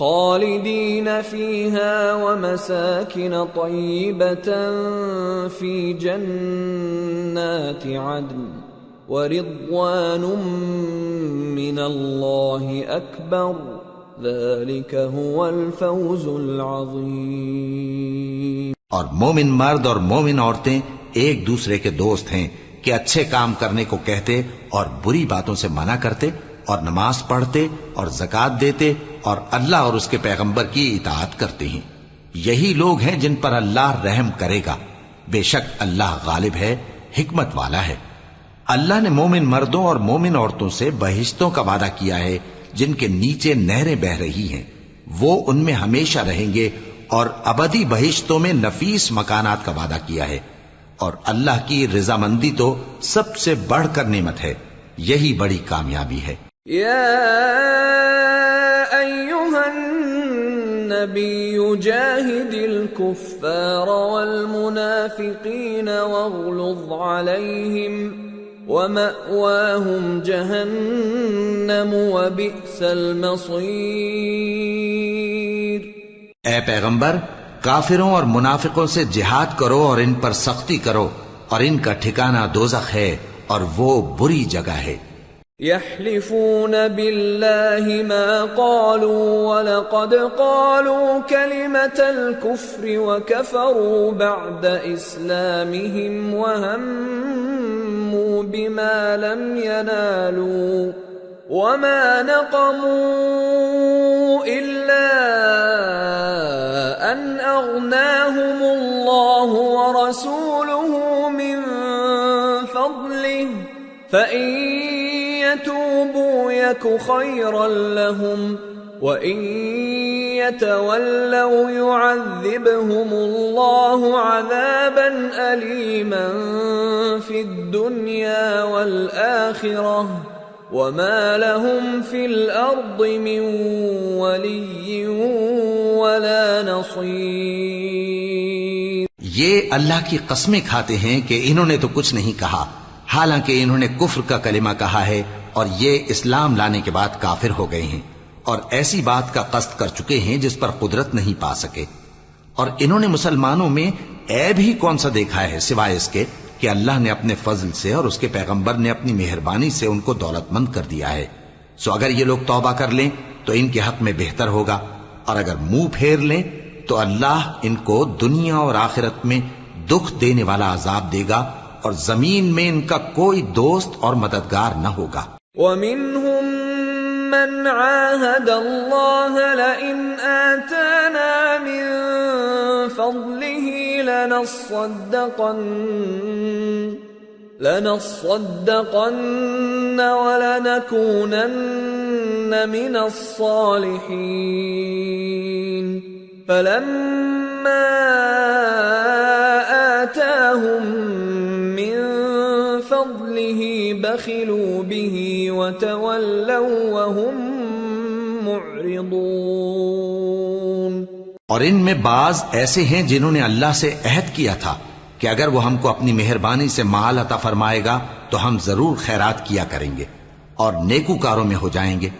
[SPEAKER 1] خالدين فيها ومساكن طيبة في جنات عدن ورضوان من الله أكبر ذلك هو الفوز العظیم۔
[SPEAKER 2] اور مومن مرد اور مومن عورتیں ایک دوسرے کے دوست ہیں کہ اچھے کام کرنے کو کہتے اور بری باتوں سے منع کرتے اور نماز پڑھتے اور زکوٰۃ دیتے اور اللہ اور اس کے پیغمبر کی اطاعت کرتے ہیں۔ یہی لوگ ہیں جن پر اللہ رحم کرے گا، بے شک اللہ غالب ہے، حکمت والا ہے۔ اللہ نے مومن مردوں اور مومن عورتوں سے بہشتوں کا وعدہ کیا ہے جن کے نیچے نہریں بہ رہی ہیں، وہ ان میں ہمیشہ رہیں گے، اور ابدی بہشتوں میں نفیس مکانات کا وعدہ کیا ہے، اور اللہ کی رضامندی تو سب سے بڑھ کر نعمت ہے، یہی بڑی کامیابی ہے۔
[SPEAKER 1] یا ایھا النبی جاہد الکفار والمنافقین واغلظ علیہم وَمَأْوَاهُمْ جَهَنَّمُ وَبِئْسَ الْمَصِيرُ۔
[SPEAKER 2] اے پیغمبر، کافروں اور منافقوں سے جہاد کرو اور ان پر سختی کرو، اور ان کا ٹھکانہ دوزخ ہے اور وہ بری جگہ ہے۔
[SPEAKER 1] يحلفون بالله ما قالوا ولقد قالوا كلمة الكفر وكفروا بعد إسلامهم وهموا بما لم ينالوا وما نقموا إلا أن أغناهم الله ورسوله من فضله فإن يتوبوا يك خيرا لهم وإن يتولوا يعذبهم الله عذابا أليما في الدنيا والآخرة وما لهم في الأرض من ولي ولا نصير۔
[SPEAKER 2] یہ اللہ کی قسمیں کھاتے ہیں کہ انہوں نے تو کچھ نہیں کہا، حالانکہ انہوں نے کفر کا کلمہ کہا ہے اور یہ اسلام لانے کے بعد کافر ہو گئے ہیں، اور ایسی بات کا قصد کر چکے ہیں جس پر قدرت نہیں پا سکے۔ اور انہوں نے مسلمانوں میں عیب ہی کون سا دیکھا ہے سوائے اس کے کہ اللہ نے اپنے فضل سے اور اس کے پیغمبر نے اپنی مہربانی سے ان کو دولت مند کر دیا ہے۔ سو اگر یہ لوگ توبہ کر لیں تو ان کے حق میں بہتر ہوگا، اور اگر منہ پھیر لیں تو اللہ ان کو دنیا اور آخرت میں دکھ دینے والا عذاب دے گا، اور زمین میں ان کا کوئی دوست اور مددگار نہ ہوگا۔
[SPEAKER 1] وَمِنْهُمْ مَنْ عَاهَدَ اللَّهَ لَئِنْ آتَانَا مِنْ فَضْلِهِ لنصدقن ولنكونن من الصالحين فلما آتاهم من فضله بخلوا به وتولوا وهم معرضون۔
[SPEAKER 2] اور ان میں بعض ایسے ہیں جنہوں نے اللہ سے عہد کیا تھا کہ اگر وہ ہم کو اپنی مہربانی سے مال عطا فرمائے گا تو ہم ضرور خیرات کیا کریں گے اور نیکوکاروں میں ہو جائیں گے،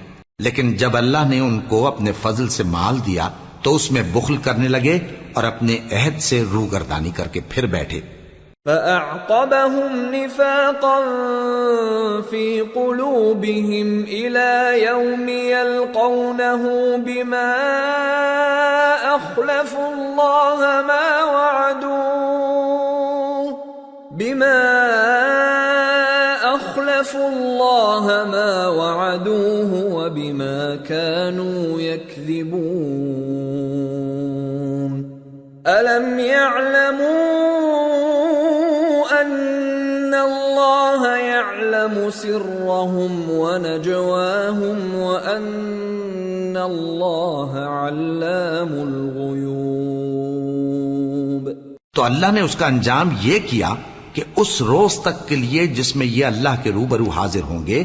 [SPEAKER 2] لیکن جب اللہ نے ان کو اپنے فضل سے مال دیا تو اس میں بخل کرنے لگے اور اپنے عہد سے روگردانی کر کے پھر بیٹھے۔
[SPEAKER 1] فأعقبهم نفاقا في قلوبهم إلى يوم يلقونه بما أخلفوا الله ما وعدوه وبما كانوا يكذبون ألم يعلموا أن الله يعلم سرهم ونجواهم وأن الله علام الغيوب۔
[SPEAKER 2] تو اللہ نے اس کا انجام یہ کیا کہ اس روز تک کے لیے جس میں یہ اللہ کے روبرو حاضر ہوں گے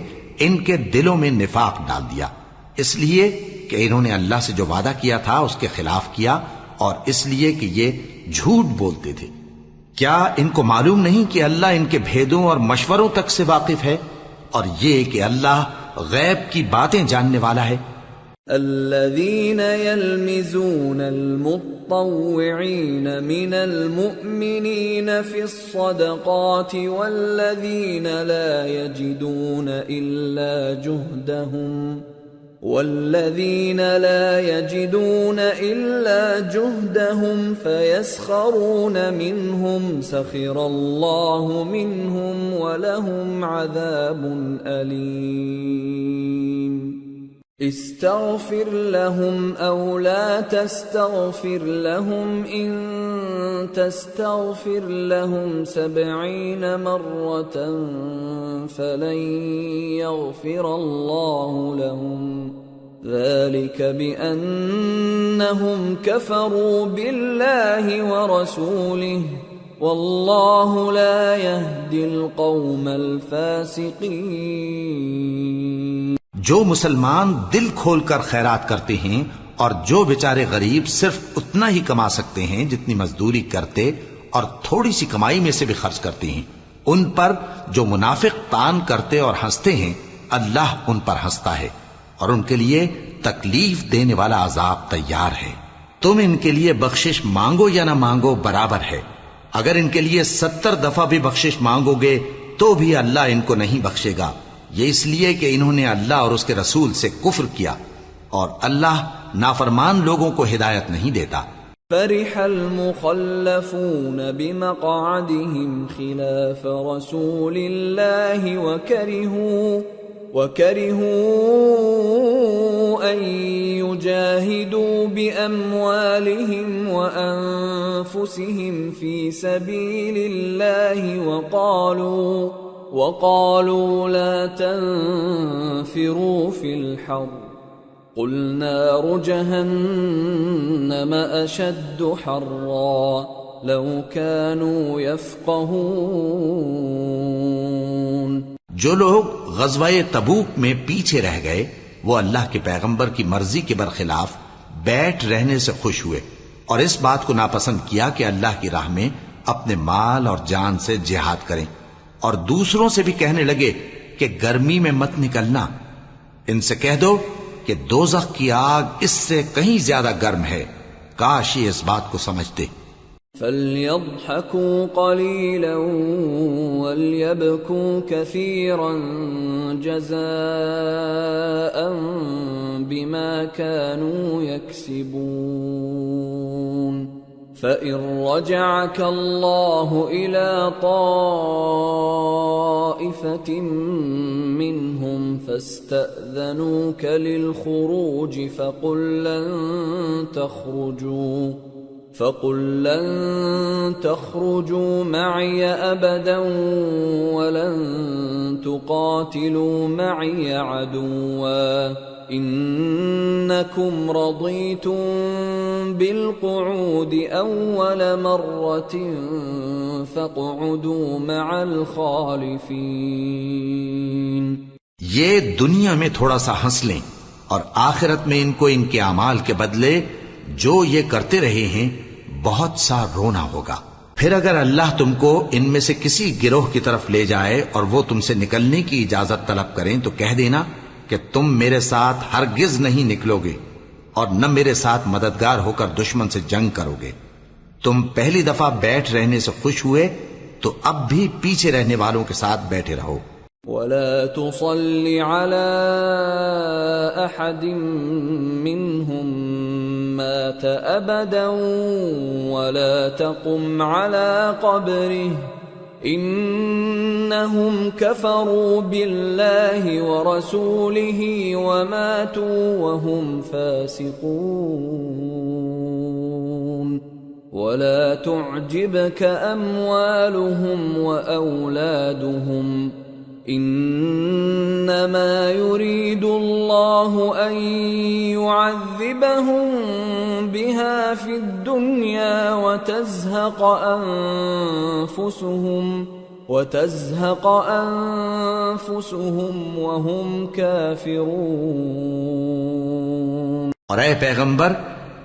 [SPEAKER 2] ان کے دلوں میں نفاق ڈال دیا، اس لیے کہ انہوں نے اللہ سے جو وعدہ کیا تھا اس کے خلاف کیا، اور اس لیے کہ یہ جھوٹ بولتے تھے۔ کیا ان کو معلوم نہیں کہ اللہ ان کے بھیدوں اور مشوروں تک سے واقف ہے، اور یہ کہ اللہ غیب کی باتیں جاننے والا ہے۔
[SPEAKER 1] الذين يلمزون المطوعين من المؤمنين في الصدقات والذين لا يجدون إلا جهدهم فيسخرون منهم سخر الله منهم ولهم عذاب أليم استغفر لهم أو لا تستغفر لهم إن تستغفر لهم 70 مرة فلن يغفر الله لهم ذلك بأنهم كفروا بالله ورسوله والله لا يهدي القوم الفاسقين۔
[SPEAKER 2] جو مسلمان دل کھول کر خیرات کرتے ہیں اور جو بیچارے غریب صرف اتنا ہی کما سکتے ہیں جتنی مزدوری کرتے اور تھوڑی سی کمائی میں سے بھی خرچ کرتے ہیں، ان پر جو منافق تان کرتے اور ہنستے ہیں اللہ ان پر ہنستا ہے اور ان کے لیے تکلیف دینے والا عذاب تیار ہے۔ تم ان کے لیے بخشش مانگو یا نہ مانگو برابر ہے، اگر ان کے لیے 70 دفعہ بھی بخشش مانگو گے تو بھی اللہ ان کو نہیں بخشے گا، یہ اس لیے کہ انہوں نے اللہ اور اس کے رسول سے کفر کیا، اور اللہ نافرمان لوگوں کو ہدایت نہیں دیتا۔
[SPEAKER 1] فرح المخلفون بمقعدهم خلاف رسول الله وكرهوا أن يجاهدوا بأموالهم وأنفسهم في سبيل الله وقالوا لا تنفروا في الحر قل نار جهنم أشد حرا لو كانوا يفقهون۔
[SPEAKER 2] جو لوگ غزوہ تبوک میں پیچھے رہ گئے وہ اللہ کے پیغمبر کی مرضی کے برخلاف بیٹھ رہنے سے خوش ہوئے اور اس بات کو ناپسند کیا کہ اللہ کی راہ میں اپنے مال اور جان سے جہاد کریں، اور دوسروں سے بھی کہنے لگے کہ گرمی میں مت نکلنا۔ ان سے کہہ دو کہ دوزخ کی آگ اس سے کہیں زیادہ گرم ہے، کاش یہ اس بات کو سمجھتے۔
[SPEAKER 1] فَلْيَضْحَكُوا قَلِيلًا وَلْيَبْكُوا كَثِيرًا جَزَاءً بِمَا كَانُوا يَكْسِبُونَ۔ فَإِن رَّجَعَكَ اللَّهُ إِلَى طَائِفَةٍ مِّنْهُمْ فَاسْتَأْذَنُوكَ لِلْخُرُوجِ فَقُل لَّن فقل لن تخرجوا معي أبدا ولن تقاتلوا معي عدوا إنكم رضيتم بالقعود أول مرة فاقعدوا مع الخالفين.
[SPEAKER 2] یہ دنیا میں تھوڑا سا ہنس لیں اور آخرت میں ان کو ان کے اعمال کے بدلے جو یہ کرتے رہے ہیں بہت سا رونا ہوگا. پھر اگر اللہ تم کو ان میں سے کسی گروہ کی طرف لے جائے اور وہ تم سے نکلنے کی اجازت طلب کریں تو کہہ دینا کہ تم میرے ساتھ ہرگز نہیں نکلو گے اور نہ میرے ساتھ مددگار ہو کر دشمن سے جنگ کرو گے. تم پہلی دفعہ بیٹھ رہنے سے خوش ہوئے تو اب بھی پیچھے رہنے والوں کے ساتھ بیٹھے رہو.
[SPEAKER 1] ولا تصل على أحد منهم مات أبدا ولا تقم على قبره إنهم كفروا بالله ورسوله وماتوا وهم فاسقون. ولا تعجبك أموالهم وأولادهم إنما يريد الله أن يعذبهم بها في الدنيا وتزهق أنفسهم وهم كافرون.
[SPEAKER 2] اور اے پیغمبر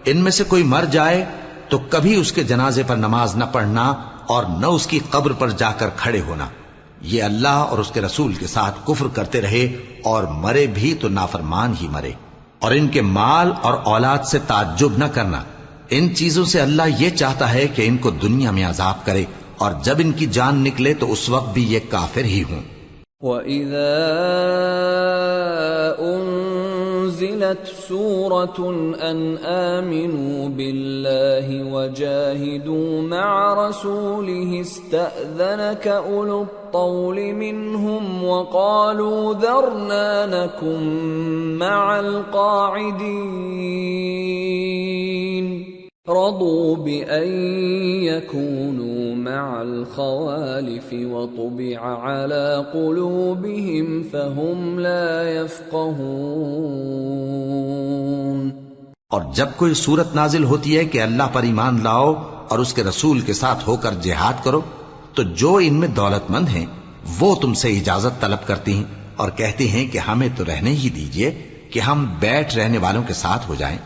[SPEAKER 2] ان میں سے کوئی مر جائے تو کبھی اس کے جنازے پر نماز نہ پڑھنا اور نہ اس کی قبر پر جا کر کھڑے ہونا. یہ اللہ اور اس کے رسول کے ساتھ کفر کرتے رہے اور مرے بھی تو نافرمان ہی مرے. اور ان کے مال اور اولاد سے تعجب نہ کرنا. ان چیزوں سے اللہ یہ چاہتا ہے کہ ان کو دنیا میں عذاب کرے اور جب ان کی جان نکلے تو اس وقت بھی یہ کافر ہی ہوں.
[SPEAKER 1] وَإِذَا أُنزِلَتْ سُورَةٌ أَنْ آمِنُوا بِاللَّهِ وَجَاهِدُوا مَعَ رَسُولِهِ اسْتَأْذَنَكَ أُولُو الطَّوْلِ مِنْهُمْ وَقَالُوا ذَرْنَا نَكُنْ مَعَ الْقَاعِدِينَ رضوا بأن يكونوا مع الخوالف وطبع على قلوبهم فهم لا يفقهون.
[SPEAKER 2] اور جب کوئی صورت نازل ہوتی ہے کہ اللہ پر ایمان لاؤ اور اس کے رسول کے ساتھ ہو کر جہاد کرو تو جو ان میں دولت مند ہیں وہ تم سے اجازت طلب کرتی ہیں اور کہتے ہیں کہ ہمیں تو رہنے ہی دیجئے کہ ہم بیٹھ رہنے والوں کے ساتھ ہو جائیں.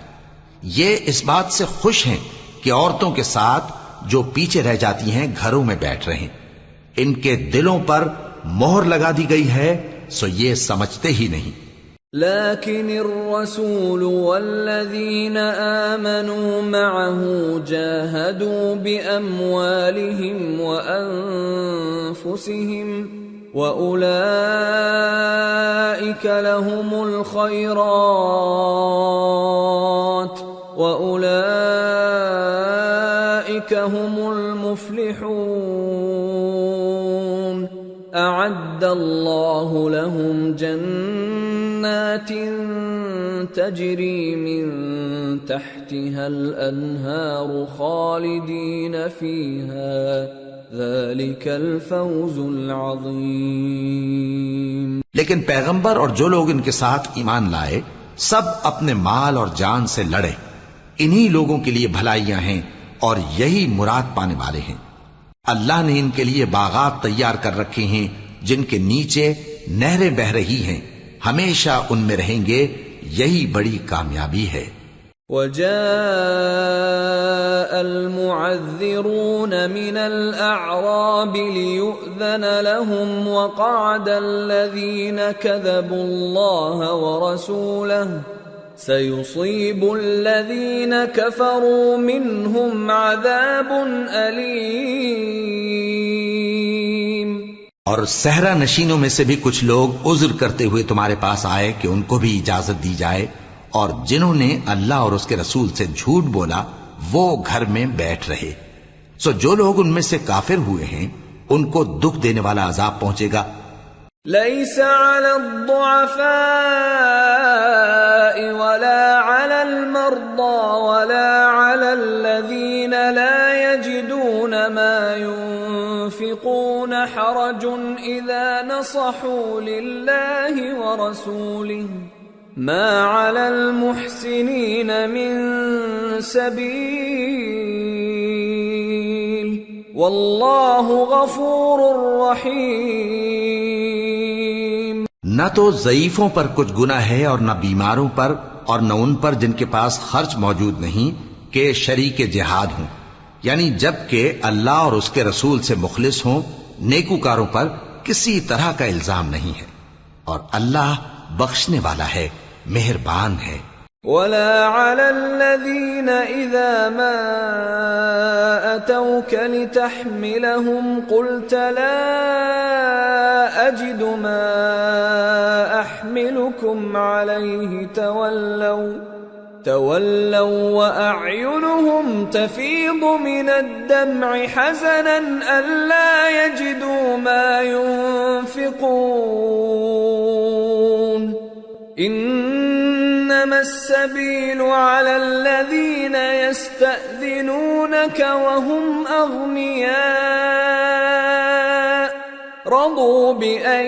[SPEAKER 2] یہ اس بات سے خوش ہیں کہ عورتوں کے ساتھ جو پیچھے رہ جاتی ہیں گھروں میں بیٹھ رہیں. ان کے دلوں پر مہر لگا دی گئی ہے سو یہ سمجھتے ہی نہیں.
[SPEAKER 1] لكن الرسول والذين آمنوا معه جاهدوا بأموالهم وأنفسهم وأولئك لهم الخيرات وأولئك هم المفلحون. أعد الله لهم جنات تجري من تحتها الأنهار خالدين فيها ذلك الفوز العظيم.
[SPEAKER 2] لیکن پیغمبر اور جو لوگ ان کے ساتھ ایمان لائے سب اپنے مال اور جان سے لڑے. انہی لوگوں کے لیے بھلائیاں ہیں اور یہی مراد پانے والے ہیں. اللہ نے ان کے لیے باغات تیار کر رکھے ہیں جن کے نیچے نہریں بہ رہی ہیں. ہمیشہ ان میں رہیں گے. یہی بڑی کامیابی ہے.
[SPEAKER 1] وجاء المعذرون من الأعراب ليؤذن لهم وقعد الذين كذبوا الله ورسوله سيصيب الذين كفروا منهم عذاب أليم.
[SPEAKER 2] اور صحرا نشینوں میں سے بھی کچھ لوگ عذر کرتے ہوئے تمہارے پاس آئے کہ ان کو بھی اجازت دی جائے اور جنہوں نے اللہ اور اس کے رسول سے جھوٹ بولا وہ گھر میں بیٹھ رہے. سو جو لوگ ان میں سے کافر ہوئے ہیں ان کو دکھ دینے والا عذاب پہنچے گا.
[SPEAKER 1] ليس على الضعفاء ولا على المرضى ولا على على الذين لا يجدون ما ينفقون حرج إذا نصحوا لله ورسوله ما على المحسنين من سبيل والله غفور رحيم۔
[SPEAKER 2] نہ تو ضعیفوں پر کچھ گناہ ہے اور نہ بیماروں پر اور نہ ان پر جن کے پاس خرچ موجود نہیں کہ شریک جہاد ہوں، یعنی جب کہ اللہ اور اس کے رسول سے مخلص ہوں، نیکوکاروں پر کسی طرح کا الزام نہیں ہے، اور اللہ بخشنے والا ہے، مہربان ہے۔
[SPEAKER 1] ولا على الذين إذا ما أتوك لتحملهم قلت لا أجد ما أحملكم عليه تولوا وأعينهم تفيض من الدمع حزنا ألا يجدوا ما ينفقون إنما السبيل على الذين يستأذنونك وهم أغنياء رضوا بأن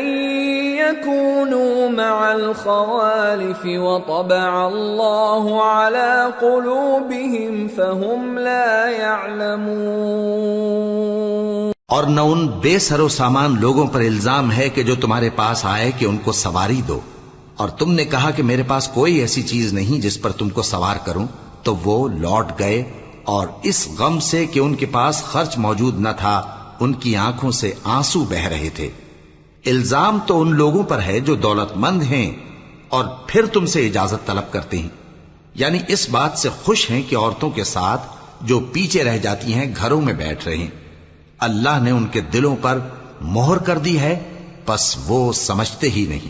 [SPEAKER 1] يكونوا مع الخوالف وطبع الله على قلوبهم فهم لا يعلمون۔
[SPEAKER 2] اور نہ ان بے سر و سامان لوگوں پر الزام ہے کہ جو تمہارے پاس آئے کہ ان کو سواری دو، اور تم نے کہا کہ میرے پاس کوئی ایسی چیز نہیں جس پر تم کو سوار کروں، تو وہ لوٹ گئے، اور اس غم سے کہ ان کے پاس خرچ موجود نہ تھا ان کی آنکھوں سے آنسو بہ رہے تھے۔ الزام تو ان لوگوں پر ہے جو دولت مند ہیں اور پھر تم سے اجازت طلب کرتے ہیں، یعنی اس بات سے خوش ہیں کہ عورتوں کے ساتھ جو پیچھے رہ جاتی ہیں گھروں میں بیٹھ رہے ہیں۔ اللہ نے ان کے دلوں پر مہر کر دی ہے، پس وہ سمجھتے ہی نہیں۔